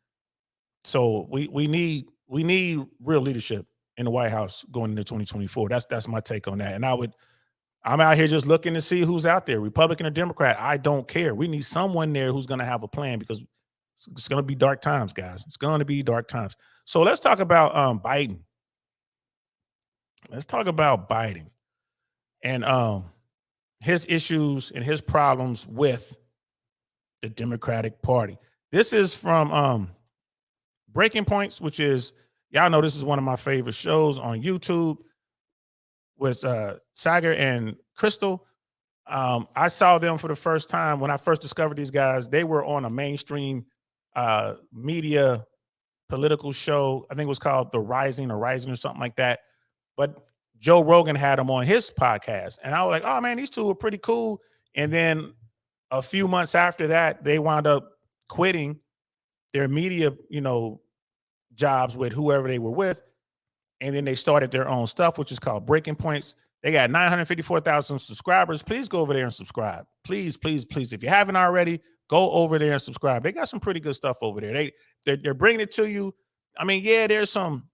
So we need real leadership in the White House going into 2024. That's my take on that. And I I'm out here just looking to see who's out there, Republican or Democrat. I don't care. We need someone there who's going to have a plan because it's going to be dark times, guys. It's going to be dark times. So let's talk about Biden. Let's talk about Biden and his issues and his problems with the Democratic Party. This is from Breaking Points, which is, y'all know this is one of my favorite shows on YouTube with Sagar and Crystal. I saw them for the first time when I first discovered these guys. They were on a mainstream media political show. I think it was called The Rising or something like that. But Joe Rogan had them on his podcast. And I was like, oh, man, these two are pretty cool. And then a few months after that, they wound up quitting their media, jobs with whoever they were with. And then they started their own stuff, which is called Breaking Points. They got 954,000 subscribers. Please go over there and subscribe. Please, please, please. If you haven't already, go over there and subscribe. They got some pretty good stuff over there. They're bringing it to you. I mean, yeah, there's some,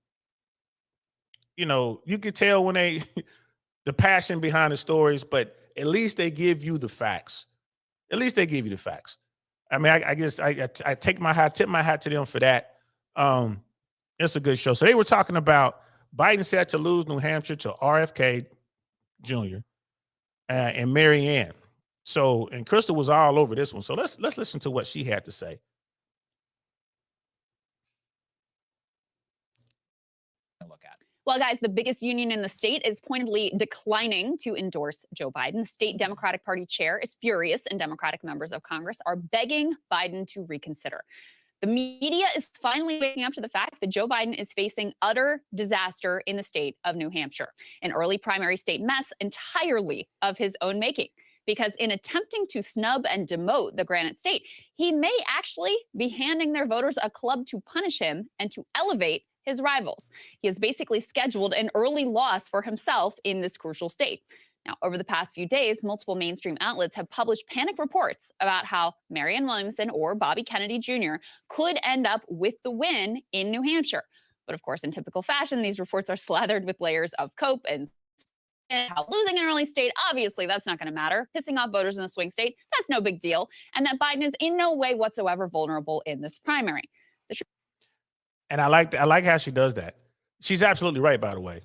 you can tell when the passion behind the stories, but at least they give you the facts. At least they give you the facts. I mean, I guess I tip my hat to them for that. It's a good show. So they were talking about Biden set to lose New Hampshire to RFK Jr. And Marianne. So, and Crystal was all over this one. So let's listen to what she had to say. Well, guys, the biggest union in the state is pointedly declining to endorse Joe Biden. The state Democratic Party chair is furious, and Democratic members of Congress are begging Biden to reconsider. The media is finally waking up to the fact that Joe Biden is facing utter disaster in the state of New Hampshire, an early primary state mess entirely of his own making. Because in attempting to snub and demote the Granite State, he may actually be handing their voters a club to punish him and to elevate his rivals. He has basically scheduled an early loss for himself in this crucial state. Now, over the past few days, multiple mainstream outlets have published panic reports about how Marianne Williamson or Bobby Kennedy Jr. could end up with the win in New Hampshire. But of course, in typical fashion, these reports are slathered with layers of cope and how losing an early state, obviously, that's not going to matter. Pissing off voters in a swing state, that's no big deal. And that Biden is in no way whatsoever vulnerable in this primary. And I like how she does that. She's absolutely right, by the way.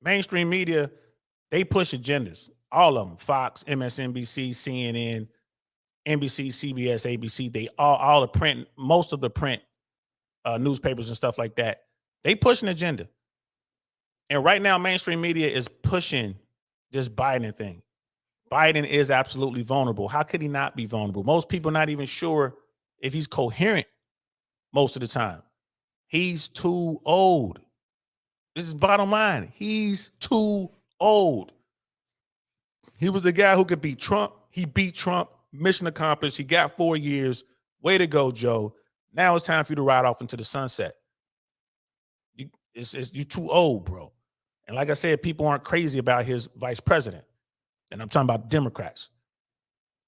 Mainstream media, they push agendas. All of them. Fox, MSNBC, CNN, NBC, CBS, ABC. They all the print, most of the print newspapers and stuff like that. They push an agenda. And right now, mainstream media is pushing this Biden thing. Biden is absolutely vulnerable. How could he not be vulnerable? Most people are not even sure if he's coherent most of the time. He's too old. This is bottom line. He's too old. He was the guy who could beat Trump. He beat Trump. Mission accomplished. He got 4 years. Way to go, Joe. Now it's time for you to ride off into the sunset. You're too old, bro. And like I said, people aren't crazy about his vice president. And I'm talking about Democrats.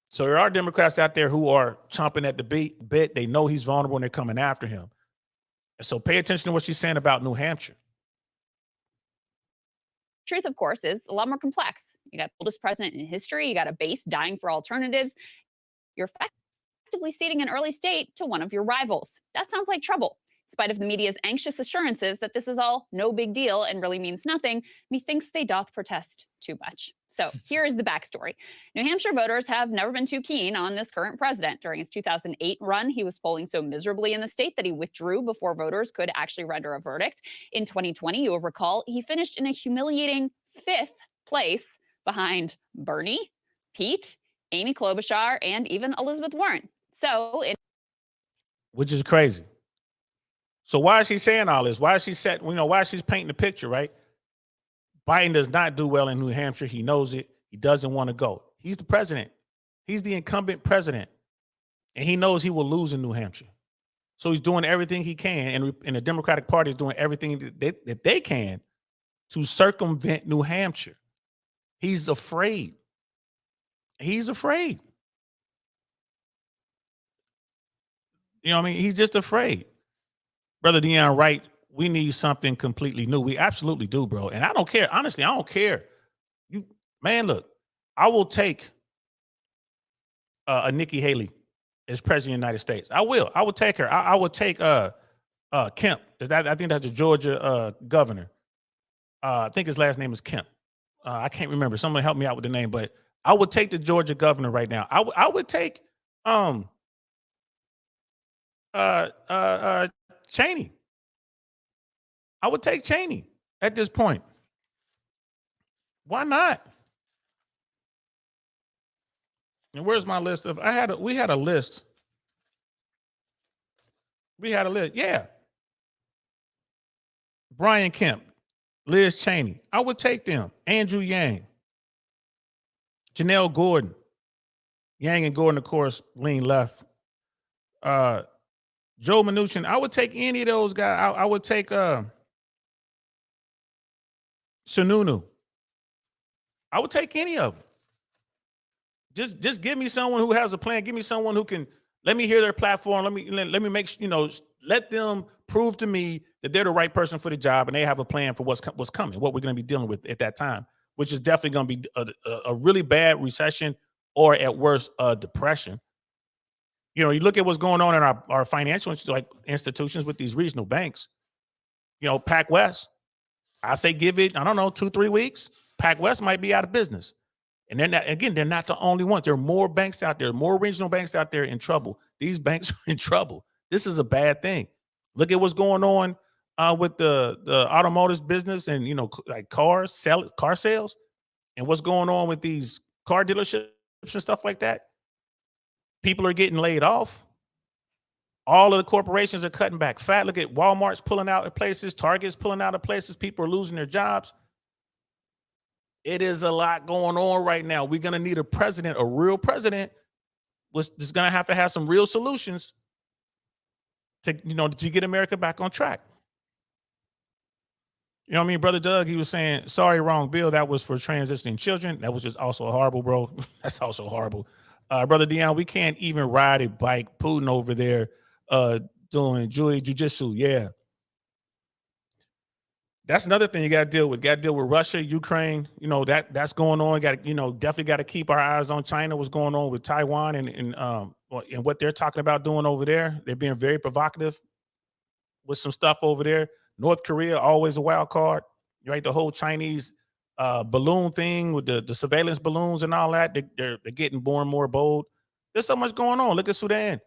So there are Democrats out there who are chomping at the bit. They know he's vulnerable and they're coming after him. And so pay attention to what she's saying about New Hampshire. Truth, of course, is a lot more complex. You got the oldest president in history. You got a base dying for alternatives. You're effectively ceding an early state to one of your rivals. That sounds like trouble. In spite of the media's anxious assurances that this is all no big deal and really means nothing, methinks they doth protest too much. So here is the backstory. New Hampshire voters have never been too keen on this current president. During his 2008 run, he was polling so miserably in the state that he withdrew before voters could actually render a verdict. In 2020, you will recall, he finished in a humiliating 5th place behind Bernie, Pete, Amy Klobuchar, and even Elizabeth Warren. Which is crazy. So why is she saying all this? Why is she why she's painting the picture, right? Biden does not do well in New Hampshire. He knows it. He doesn't want to go. He's the president. He's the incumbent president. And he knows he will lose in New Hampshire. So he's doing everything he can. And the Democratic Party is doing everything that they can to circumvent New Hampshire. He's afraid. He's afraid. You know what I mean? He's just afraid. Brother Deion Wright, we need something completely new. We absolutely do, bro. And I don't care. Honestly, I don't care. Look, I will take a Nikki Haley as president of the United States. I will. I will take her. I will take Kemp. I think that's the Georgia governor. I think his last name is Kemp. I can't remember. Someone help me out with the name, but I would take the Georgia governor right now. I would take Cheney. I would take Cheney at this point. Why not? And where's my list of? We had a list. We had a list. Yeah. Brian Kemp, Liz Cheney. I would take them. Andrew Yang, Janelle Gordon. Yang and Gordon, of course, lean left. Joe Mnuchin. I would take any of those guys. I would take Sununu. I would take any of them. Just give me someone who has a plan. Give me someone who can let me hear their platform. Let me make let them prove to me that they're the right person for the job and they have a plan for what's coming, what we're going to be dealing with at that time, which is definitely going to be a really bad recession or at worst a depression. You look at what's going on in our financial institutions with these regional banks. PacWest. I say give it, I don't know, 2-3 weeks. PacWest might be out of business. And they're not the only ones. There are more banks out there, more regional banks out there in trouble. These banks are in trouble. This is a bad thing. Look at what's going on with the automotive business and, like car sales and what's going on with these car dealerships and stuff like that. People are getting laid off. All of the corporations are cutting back fat. Look at Walmart's pulling out of places, Target's pulling out of places. People are losing their jobs. It is a lot going on right now. We're going to need a president, a real president, which is going to have some real solutions to get America back on track. You know what I mean? Brother Doug, he was saying, sorry, wrong bill. That was for transitioning children. That was just also horrible, bro. That's also horrible. Brother Dion, we can't even ride a bike. Putin over there doing jiu-jitsu. Yeah. That's another thing you got to deal with. Got to deal with Russia, Ukraine. That's going on. Definitely got to keep our eyes on China. What's going on with Taiwan and what they're talking about doing over there. They're being very provocative with some stuff over there. North Korea, always a wild card. Right, the whole Chinese balloon thing with the surveillance balloons and all that. They're getting more and more bold. There's so much going on. Look at Sudan.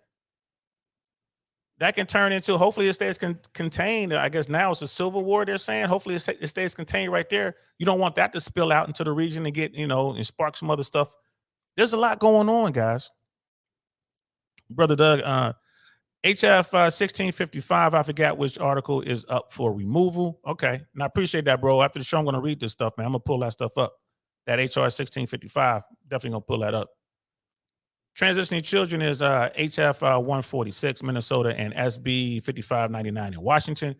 That can turn into, hopefully it stays contained. I guess now it's a civil war, they're saying. Hopefully it stays contained right there. You don't want that to spill out into the region and get, and spark some other stuff. There's a lot going on, guys. Brother Doug, HF 1655, I forgot which article is up for removal. Okay, and I appreciate that, bro. After the show, I'm going to read this stuff, man. I'm going to pull that stuff up. That HR 1655, definitely going to pull that up. Transitioning children is HF 146, Minnesota, and SB 5599 in Washington.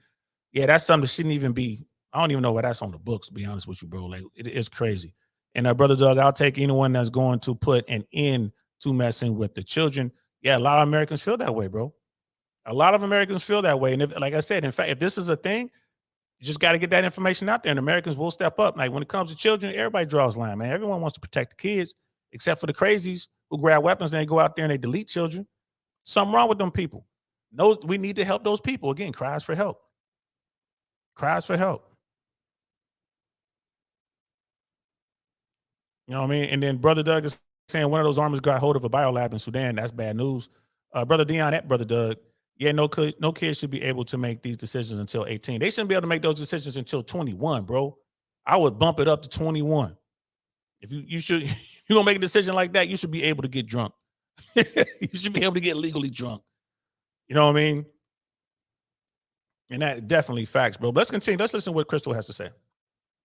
Yeah, that's something that shouldn't even be. I don't even know why that's on the books, to be honest with you, bro. Like, it is crazy. And Brother Doug, I'll take anyone that's going to put an end to messing with the children. Yeah, a lot of Americans feel that way, bro. A lot of Americans feel that way. And if, like I said, in fact, if this is a thing, you just got to get that information out there, and Americans will step up. Like when it comes to children, everybody draws line, man. Everyone wants to protect the kids, except for the crazies who grab weapons and they go out there and they delete children. Something wrong with them people. We need to help those people. Again, cries for help. Cries for help. You know what I mean? And then Brother Doug is saying one of those armies got hold of a biolab in Sudan. That's bad news. Brother Dion, at Brother Doug, yeah, no kids should be able to make these decisions until 18. They shouldn't be able to make those decisions until 21, bro. I would bump it up to 21. If you're gonna make a decision like that, you should be able to get drunk. You should be able to get legally drunk. You know what I mean? And that definitely facts, bro. But let's continue. Let's listen to what Crystal has to say.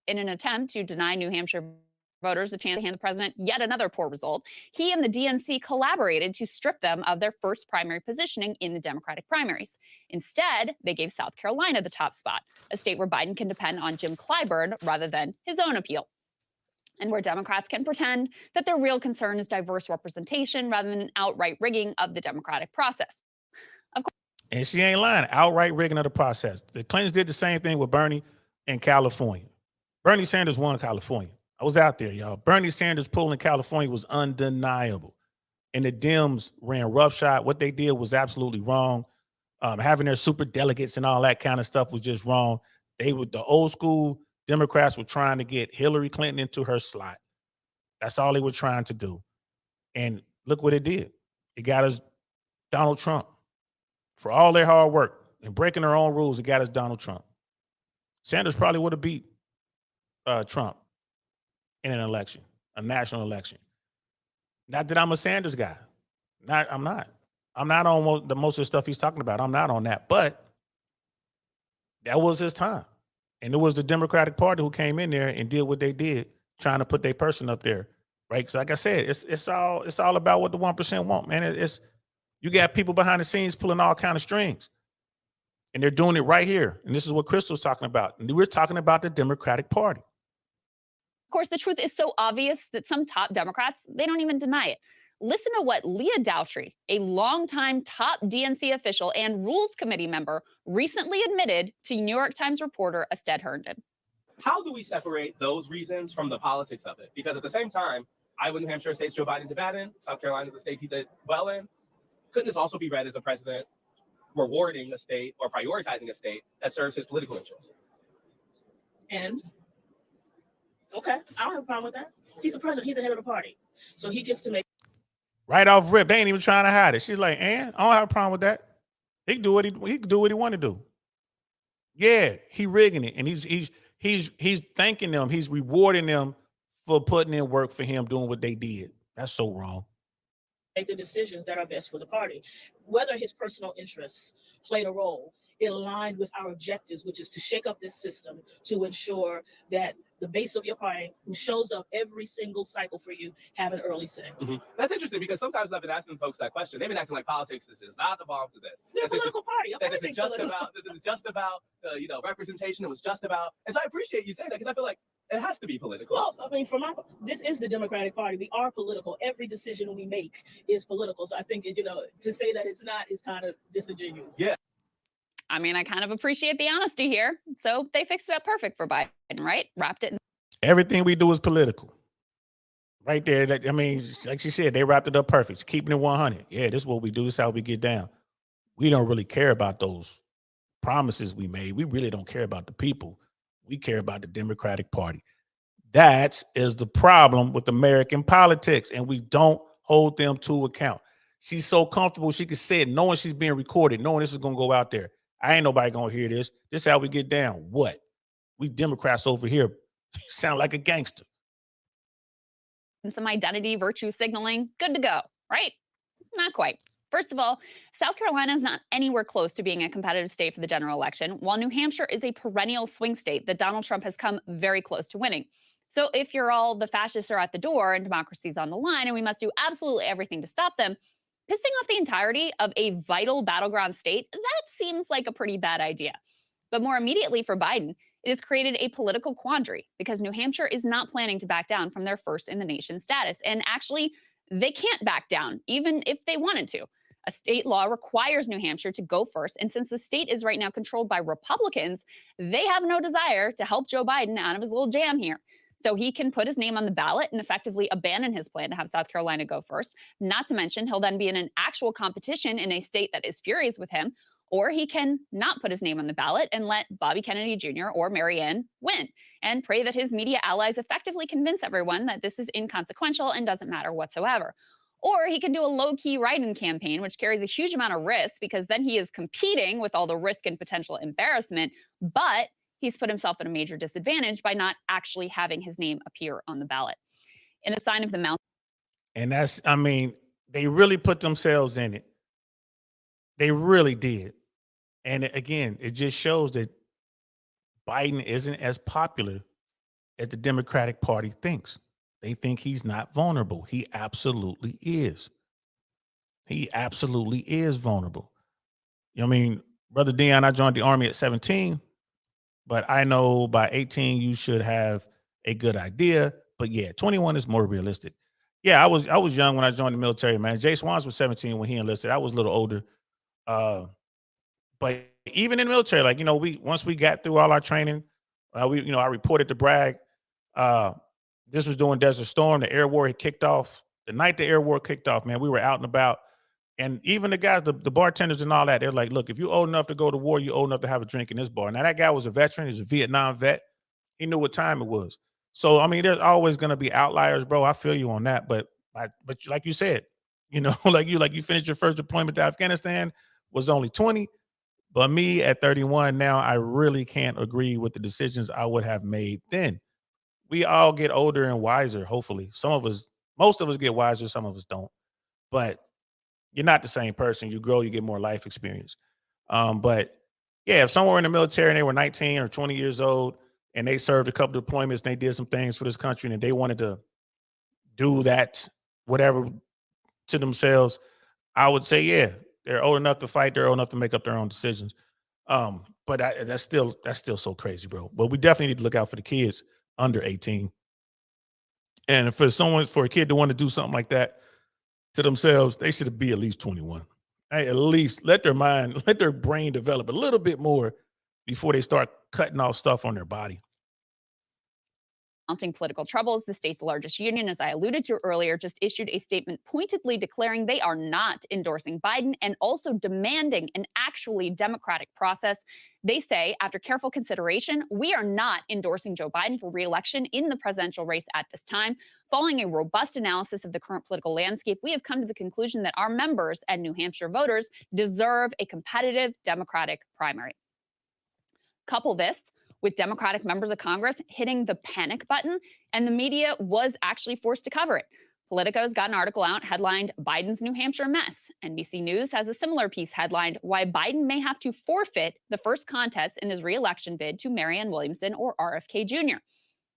In an attempt to deny New Hampshire voters a chance to hand the president yet another poor result, he and the DNC collaborated to strip them of their first primary positioning in the Democratic primaries. Instead, they gave South Carolina the top spot, a state where Biden can depend on Jim Clyburn rather than his own appeal, and where Democrats can pretend that their real concern is diverse representation rather than outright rigging of the democratic process. Of course. And she ain't lying. Outright rigging of the process. The Clintons did the same thing with Bernie in California. Bernie Sanders won California. I was out there, y'all. Bernie Sanders' poll in California was undeniable. And the Dems ran roughshod. What they did was absolutely wrong. Having their super delegates and all that kind of stuff was just wrong. The old school Democrats were trying to get Hillary Clinton into her slot. That's all they were trying to do. And look what it did. It got us Donald Trump. For all their hard work and breaking their own rules, it got us Donald Trump. Sanders probably would have beat Trump in an election, a national election. Not that I'm a Sanders guy. I'm not. I'm not on most of the stuff he's talking about. I'm not on that. But that was his time. And it was the Democratic Party who came in there and did what they did, trying to put their person up there. Right. So like I said, it's all about what the 1% want, man. It's you got people behind the scenes pulling all kind of strings. And they're doing it right here. And this is what Crystal's talking about. And we're talking about the Democratic Party. Of course, the truth is so obvious that some top Democrats, they don't even deny it. Listen to what Leah Daughtry, a longtime top DNC official and Rules Committee member, recently admitted to New York Times reporter Ested Herndon. How do we separate those reasons from the politics of it? Because at the same time, Iowa, New Hampshire states Joe Biden to bad in. South Carolina is a state he did well in. Couldn't this also be read as a president rewarding a state or prioritizing a state that serves his political interests? And okay, I don't have a problem with that. He's the president. He's the head of the party, so he gets to make. Right off rip, they ain't even trying to hide it. She's like, "And I don't have a problem with that. He can do what he can do what he want to do." Yeah, he rigging it, and he's thanking them. He's rewarding them for putting in work for him, doing what they did. That's so wrong. Make the decisions that are best for the party. Whether his personal interests played a role, it aligned with our objectives, which is to shake up this system to ensure that the base of your party, who shows up every single cycle for you, have an early say. Mm-hmm. That's interesting because sometimes I've been asking folks that question. They've been acting like politics is just not the bomb to this. They're a political party. That this is just about representation. It was just about, and so I appreciate you saying that because I feel like it has to be political. Well, I mean, this is the Democratic Party. We are political. Every decision we make is political. So I think, to say that it's not is kind of disingenuous. Yeah. I mean, I kind of appreciate the honesty here. So they fixed it up perfect for Biden, right? Wrapped it in. Everything we do is political. Right there. I mean, like she said, they wrapped it up perfect. Keeping it 100. Yeah, this is what we do. This is how we get down. We don't really care about those promises we made. We really don't care about the people. We care about the Democratic Party. That is the problem with American politics, and we don't hold them to account. She's so comfortable she can say it, knowing she's being recorded, knowing this is going to go out there. I ain't nobody going to hear this. This is how we get down. What? We Democrats over here sound like a gangster. And some identity, virtue signaling, good to go, right? Not quite. First of all, South Carolina is not anywhere close to being a competitive state for the general election, while New Hampshire is a perennial swing state that Donald Trump has come very close to winning. So if you're all the fascists are at the door and democracy's on the line and we must do absolutely everything to stop them, pissing off the entirety of a vital battleground state, that seems like a pretty bad idea. But more immediately for Biden, it has created a political quandary because New Hampshire is not planning to back down from their first in the nation status. And actually, they can't back down, even if they wanted to. A state law requires New Hampshire to go first. And since the state is right now controlled by Republicans, they have no desire to help Joe Biden out of his little jam here. So he can put his name on the ballot and effectively abandon his plan to have South Carolina go first. Not to mention, he'll then be in an actual competition in a state that is furious with him. Or he can not put his name on the ballot and let Bobby Kennedy Jr. or Marianne win and pray that his media allies effectively convince everyone that this is inconsequential and doesn't matter whatsoever. Or he can do a low-key write-in campaign, which carries a huge amount of risk because then he is competing with all the risk and potential embarrassment, but he's put himself at a major disadvantage by not actually having his name appear on the ballot. In a sign of the mount. And that's, I mean, they really put themselves in it. They really did. And again, it just shows that Biden isn't as popular as the Democratic Party thinks. They think he's not vulnerable. He absolutely is. He absolutely is vulnerable. You know what I mean? Brother Dion, I joined the Army at 17, but I know by 18 you should have a good idea. But yeah, 21 is more realistic. Yeah, I was young when I joined the military, man. Jay Swans was 17 when he enlisted. I was a little older. But even in the military, like, once we got through all our training, I reported to Bragg. This was during Desert Storm. The air war had kicked off. The night the air war kicked off, man, we were out and about. And even the guys, the bartenders and all that, they're like, look, if you're old enough to go to war, you're old enough to have a drink in this bar. Now, that guy was a veteran. He's a Vietnam vet. He knew what time it was. So, I mean, there's always going to be outliers, bro. I feel you on that. But like you said, you know, like you finished your first deployment to Afghanistan, was only 20. But me at 31 now, I really can't agree with the decisions I would have made then. We all get older and wiser, hopefully. Most of us get wiser, some of us don't. But you're not the same person. You grow, you get more life experience. But yeah, if someone were in the military and they were 19 or 20 years old and they served a couple of deployments and they did some things for this country and they wanted to do that, whatever, to themselves, I would say, yeah, they're old enough to fight. They're old enough to make up their own decisions. But that's still so crazy, bro. But we definitely need to look out for the kids under 18. And for a kid to want to do something like that to themselves, they should be at least 21. Hey, at least let their brain develop a little bit more before they start cutting off stuff on their body. Mounting political troubles, the state's largest union, as I alluded to earlier, just issued a statement pointedly declaring they are not endorsing Biden and also demanding an actually democratic process. They say, after careful consideration, we are not endorsing Joe Biden for re-election in the presidential race at this time. Following a robust analysis of the current political landscape, we have come to the conclusion that our members and New Hampshire voters deserve a competitive Democratic primary. Couple this with Democratic members of Congress hitting the panic button, and the media was actually forced to cover it. Politico's got an article out headlined, Biden's New Hampshire Mess. NBC News has a similar piece headlined, Why Biden May Have to Forfeit the First Contest in His Re-Election Bid to Marianne Williamson or RFK Jr.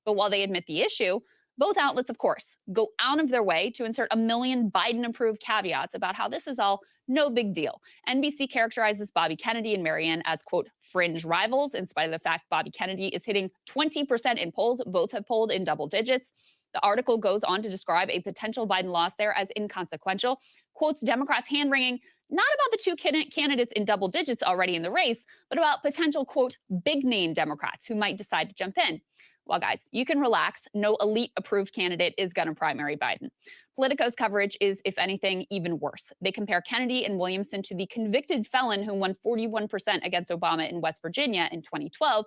But while they admit the issue, both outlets, of course, go out of their way to insert a million Biden-approved caveats about how this is all no big deal. NBC characterizes Bobby Kennedy and Marianne as, quote, fringe rivals, in spite of the fact Bobby Kennedy is hitting 20% in polls. Both have polled in double digits. The article goes on to describe a potential Biden loss there as inconsequential, quotes Democrats hand-wringing not about the two candidates in double digits already in the race, but about potential, quote, big-name Democrats who might decide to jump in. Well, guys, you can relax. No elite-approved candidate is going to primary Biden. Politico's coverage is, if anything, even worse. They compare Kennedy and Williamson to the convicted felon who won 41% against Obama in West Virginia in 2012,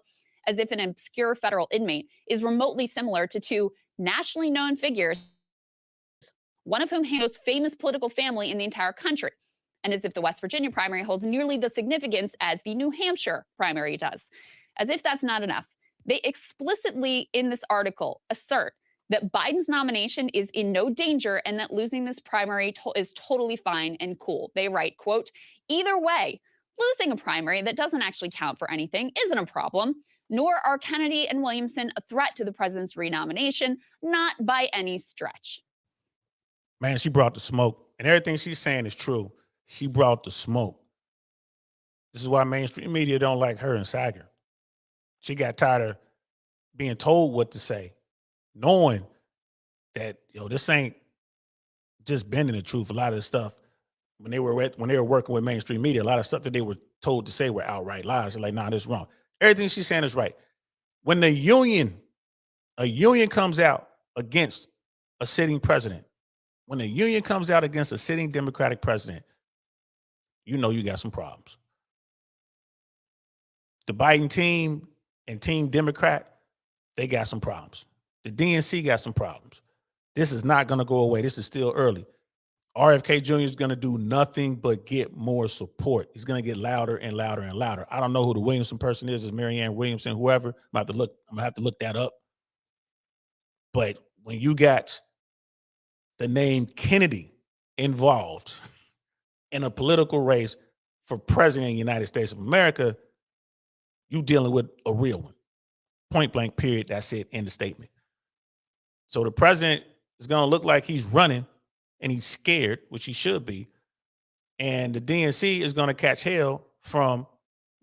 as if an obscure federal inmate is remotely similar to two nationally known figures, one of whom has the most famous political family in the entire country, and as if the West Virginia primary holds nearly the significance as the New Hampshire primary does. As if that's not enough, they explicitly in this article assert that Biden's nomination is in no danger and that losing this primary is totally fine and cool. They write, quote, either way, losing a primary that doesn't actually count for anything isn't a problem, nor are Kennedy and Williamson a threat to the president's renomination, not by any stretch. Man, she brought the smoke. And everything she's saying is true. She brought the smoke. This is why mainstream media don't like her and Sager. She got tired of being told what to say, knowing that, this ain't just bending the truth. A lot of the stuff, when they were working with mainstream media, a lot of stuff that they were told to say were outright lies. They're like, nah, this is wrong. Everything she's saying is right. When a union comes out against a sitting president, when a union comes out against a sitting Democratic president, you know you got some problems. The Biden team and Team Democrat, they got some problems. The DNC got some problems. This is not going to go away. This is still early. RFK Jr. is going to do nothing but get more support. He's going to get louder and louder and louder. I don't know who the Williamson person is Marianne Williamson, whoever. I'm going to have to look that up. But when you got the name Kennedy involved in a political race for president of the United States of America, you dealing with a real one. Point blank, period. That's it in the statement. So the president is going to look like he's running and he's scared, which he should be. And the DNC is going to catch hell from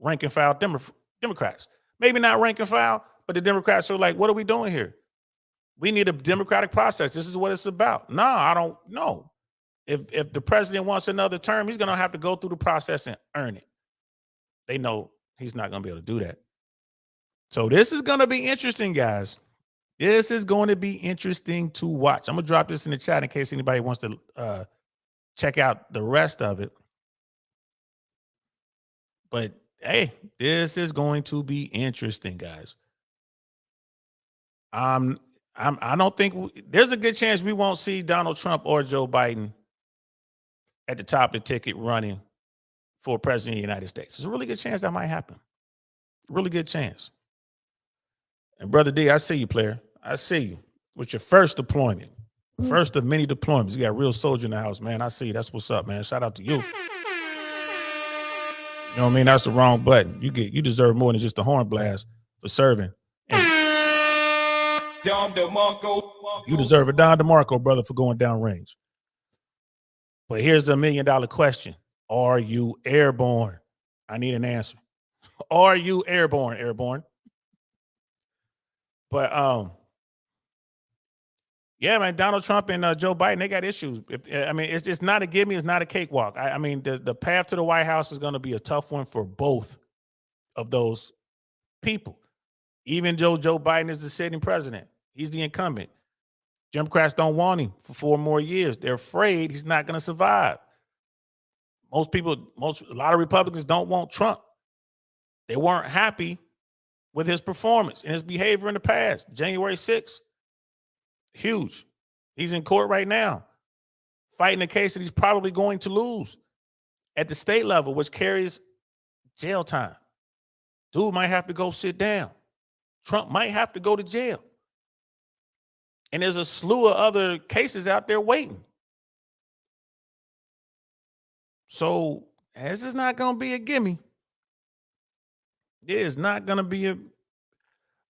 rank and file Democrats. Maybe not rank and file, but the Democrats are like, what are we doing here? We need a democratic process. This is what it's about. No, I don't know. If the president wants another term, he's going to have to go through the process and earn it. They know he's not going to be able to do that. So this is going to be interesting, guys. This is going to be interesting to watch. I'm going to drop this in the chat in case anybody wants to check out the rest of it. But hey, this is going to be interesting, guys. I don't think there's a good chance we won't see Donald Trump or Joe Biden at the top of the ticket running for president of the United States. There's a really good chance that might happen. Really good chance. And Brother D, I see you, player. I see you with your first deployment. First of many deployments. You got a real soldier in the house, man. I see you. That's what's up, man. Shout out to you. You know what I mean? That's the wrong button. You deserve more than just a horn blast for serving. And you deserve a Don DeMarco, brother, for going down range. But here's the $1 million question. Are you airborne? I need an answer. Are you airborne? Airborne. But yeah, man, Donald Trump and Joe Biden, they got issues. It's not a gimme, it's not a cakewalk. I mean, the path to the White House is going to be a tough one for both of those people. Even though Joe Biden is the sitting president, he's the incumbent. Democrats don't want him for 4 more years. They're afraid he's not going to survive. A lot of Republicans don't want Trump. They weren't happy with his performance and his behavior in the past. January 6th, huge. He's in court right now, fighting a case that he's probably going to lose at the state level, which carries jail time. Dude might have to go sit down. Trump might have to go to jail. And there's a slew of other cases out there waiting. So this is not going to be a gimme. It is not going to be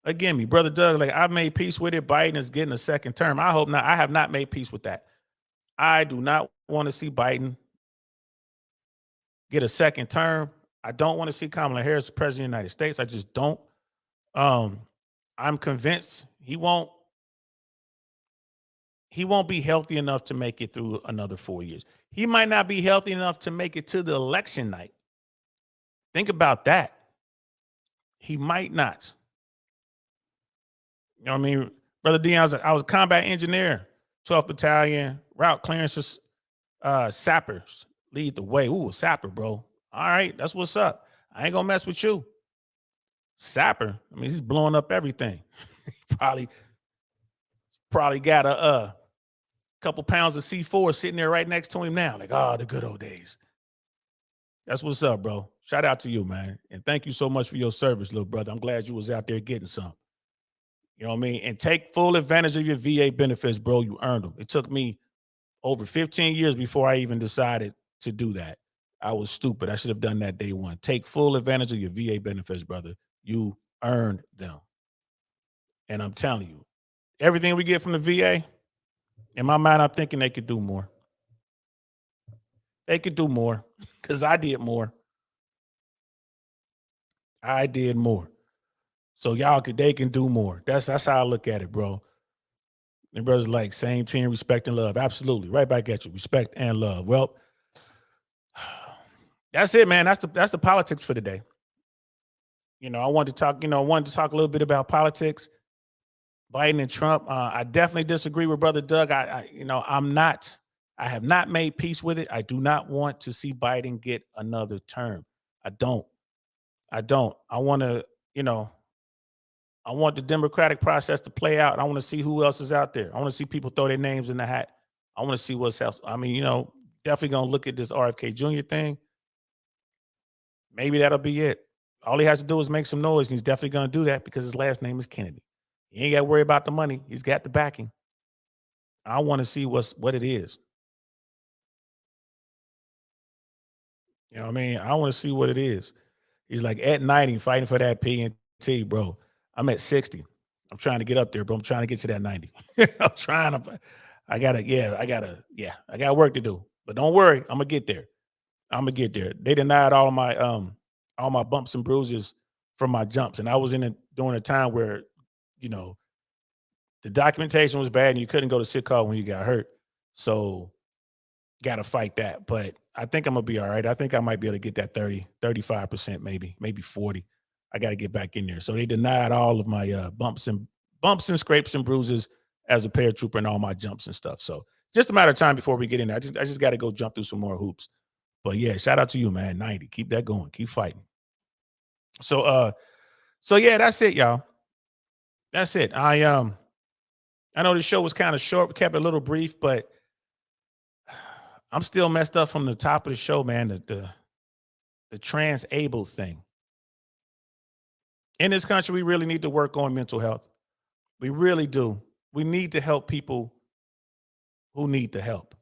a gimme. Brother Doug, like, I've made peace with it. Biden is getting a second term. I hope not. I have not made peace with that. I do not want to see Biden get a second term. I don't want to see Kamala Harris president of the United States. I just don't. I'm convinced he won't be healthy enough to make it through another 4 years. He might not be healthy enough to make it to the election night. Think about that. He might not. You know what I mean? Brother Dion, I was a combat engineer, 12th Battalion, route clearances, sappers lead the way. Ooh, a sapper, bro. All right, that's what's up. I ain't gonna mess with you. Sapper, I mean, he's blowing up everything. probably got a couple pounds of C4 sitting there right next to him now. Like, oh, the good old days. That's what's up, bro. Shout out to you, man. And thank you so much for your service, little brother. I'm glad you was out there getting some. You know what I mean? And take full advantage of your VA benefits, bro. You earned them. It took me over 15 years before I even decided to do that. I was stupid. I should have done that day one. Take full advantage of your VA benefits, brother. You earned them. And I'm telling you, everything we get from the VA, in my mind, I'm thinking they could do more. They could do more because I did more. I did more. So they can do more. That's how I look at it, bro. And brothers like same team, respect and love. Absolutely. Right back at you. Respect and love. Well, that's it, man. That's the politics for today. You know, I wanted to talk a little bit about politics. Biden and Trump. I definitely disagree with Brother Doug. I have not made peace with it. I do not want to see Biden get another term. I don't. I want to, I want the democratic process to play out. I want to see who else is out there. I want to see people throw their names in the hat. I want to see what's else. I mean, definitely going to look at this RFK Jr. thing. Maybe that'll be it. All he has to do is make some noise, and he's definitely going to do that because his last name is Kennedy. He ain't got to worry about the money. He's got the backing. I want to see what it is. You know what I mean? I want to see what it is. He's like at 90 fighting for that PNT, bro. I'm at 60. I'm trying to get up there, bro. I'm trying to get to that 90. I got work to do. But don't worry, I'm gonna get there. They denied all my bumps and bruises from my jumps. And I was during a time where, the documentation was bad and you couldn't go to sick call when you got hurt. So got to fight that. But I think I'm going to be all right. I think I might be able to get that 35%, maybe 40. I got to get back in there. So they denied all of my bumps and bumps and scrapes and bruises as a paratrooper and all my jumps and stuff. So just a matter of time before we get in there. I just got to go jump through some more hoops. But yeah, shout out to you, man. 90. Keep that going. Keep fighting. So yeah, that's it, y'all. That's it. I know the show was kind of short. We kept it a little brief, but I'm still messed up from the top of the show, man. The transabled thing. In this country, we really need to work on mental health. We really do. We need to help people who need the help.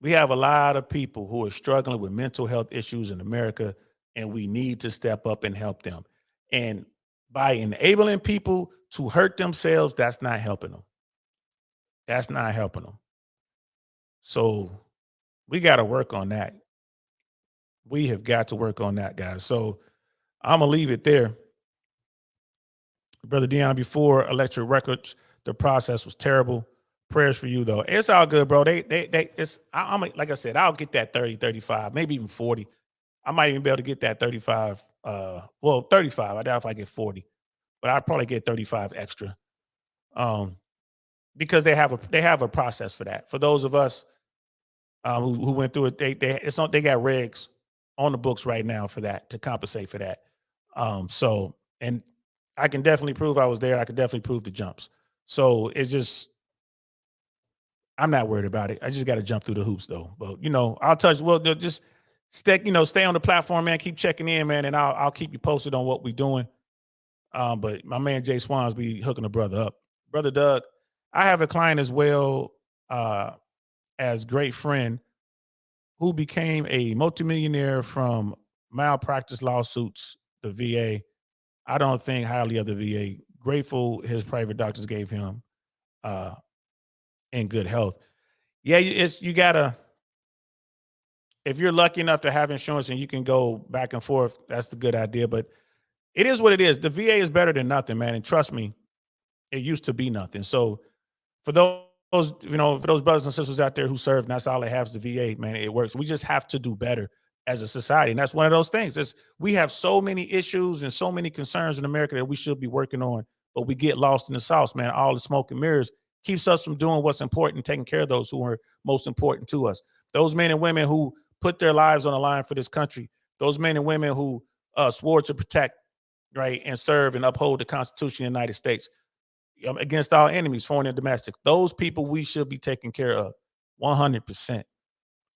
We have a lot of people who are struggling with mental health issues in America, and we need to step up and help them. And by enabling people to hurt themselves, that's not helping them. That's not helping them. So we got to work on that. We have got to work on that, guys. So I'm going to leave it there. Brother Dion, before Electric Records, the process was terrible. Prayers for you, though. It's all good, bro. I'm like I said, I'll get that 30, 35, maybe even 40. I might even be able to get that 35. 35. I doubt if I get 40, but I'd probably get 35 extra. Because they have a process for that. For those of us who went through it, they got regs on the books right now for that, to compensate for that. So, and I can definitely prove I was there. I can definitely prove the jumps. So it's just, I'm not worried about it. I just got to jump through the hoops, though. But I'll touch. Well, just stay on the platform, man. Keep checking in, man, and I'll keep you posted on what we're doing. But my man Jay Swans be hooking the brother up. Brother Doug, I have a client as well as great friend who became a multimillionaire from malpractice lawsuits, the VA. I don't think highly of the VA. Grateful his private doctors gave him in good health. Yeah, you gotta, if you're lucky enough to have insurance and you can go back and forth, that's the good idea. But it is what it is. The VA is better than nothing, man. And trust me, it used to be nothing. So for those, for those brothers and sisters out there who serve, and that's all they have is the VA, man, it works. We just have to do better as a society. And that's one of those things. We have so many issues and so many concerns in America that we should be working on, but we get lost in the sauce, man. All the smoke and mirrors keeps us from doing what's important, taking care of those who are most important to us. Those men and women who put their lives on the line for this country, those men and women who swore to protect, right, and serve and uphold the Constitution of the United States against our enemies, foreign and domestic. Those people we should be taking care of 100%.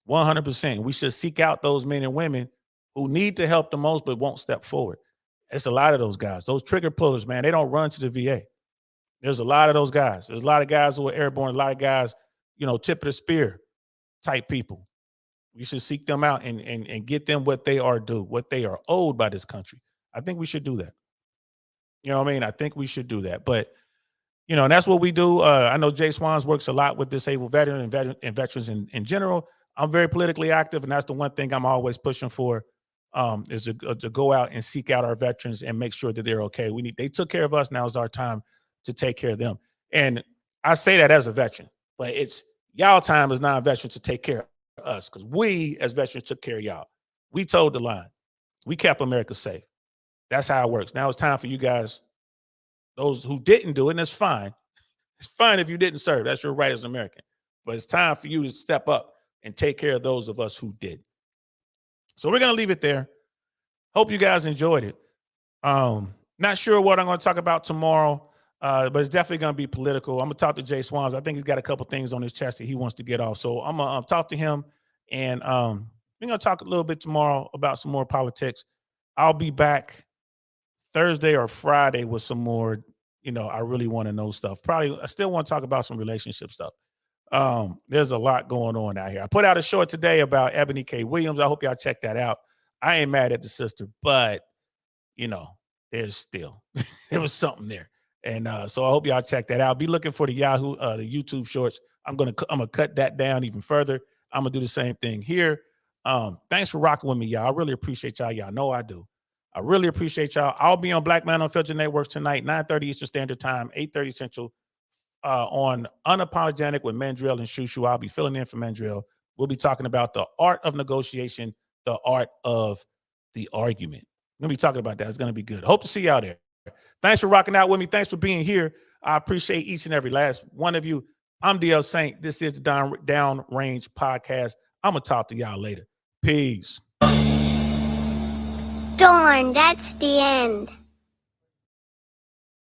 100%. We should seek out those men and women who need to help the most but won't step forward. It's a lot of those guys. Those trigger pullers, man, they don't run to the VA. There's a lot of those guys. There's a lot of guys who are airborne, a lot of guys, tip of the spear type people. We should seek them out and get them what they are due, what they are owed by this country. I think we should do that. You know what I mean? I think we should do that. But, and that's what we do. I know Jay Swans works a lot with disabled veterans and veterans in general. I'm very politically active, and that's the one thing I'm always pushing for, is to go out and seek out our veterans and make sure that they're okay. They took care of us. Now is our time to take care of them. And I say that as a veteran, but it's y'all time as non-veterans to take care of us, because we as veterans took care of y'all. We toed the line. We kept America safe. That's how it works. Now it's time for you guys, those who didn't do it, and it's fine. It's fine if you didn't serve. That's your right as an American. But it's time for you to step up and take care of those of us who did. So we're going to leave it there. Hope you guys enjoyed it. Not sure what I'm going to talk about tomorrow, but it's definitely going to be political. I'm going to talk to Jay Swans. I think he's got a couple things on his chest that he wants to get off. So I'm going to talk to him, and we're going to talk a little bit tomorrow about some more politics. I'll be back Thursday or Friday with some more, I really want to know stuff. Probably I still want to talk about some relationship stuff. There's a lot going on out here. I put out a short today about Ebony K. Williams. I hope y'all check that out. I ain't mad at the sister, but there's still there was something there. And so I hope y'all check that out. Be looking for the Yahoo, the YouTube shorts. I'm gonna cut that down even further. I'm gonna do the same thing here. Thanks for rocking with me, y'all. I really appreciate y'all. Y'all know I do. I really appreciate y'all. I'll be on Black Man Unfiltered Networks tonight, 9:30 Eastern Standard Time, 8:30 Central, on Unapologetic with Mandrill and Shushu. I'll be filling in for Mandrill. We'll be talking about the art of negotiation, the art of the argument. We're going to be talking about that. It's going to be good. Hope to see y'all there. Thanks for rocking out with me. Thanks for being here. I appreciate each and every last one of you. I'm DL Saint. This is the Downrange Podcast. I'm going to talk to y'all later. Peace. Darn, that's the end.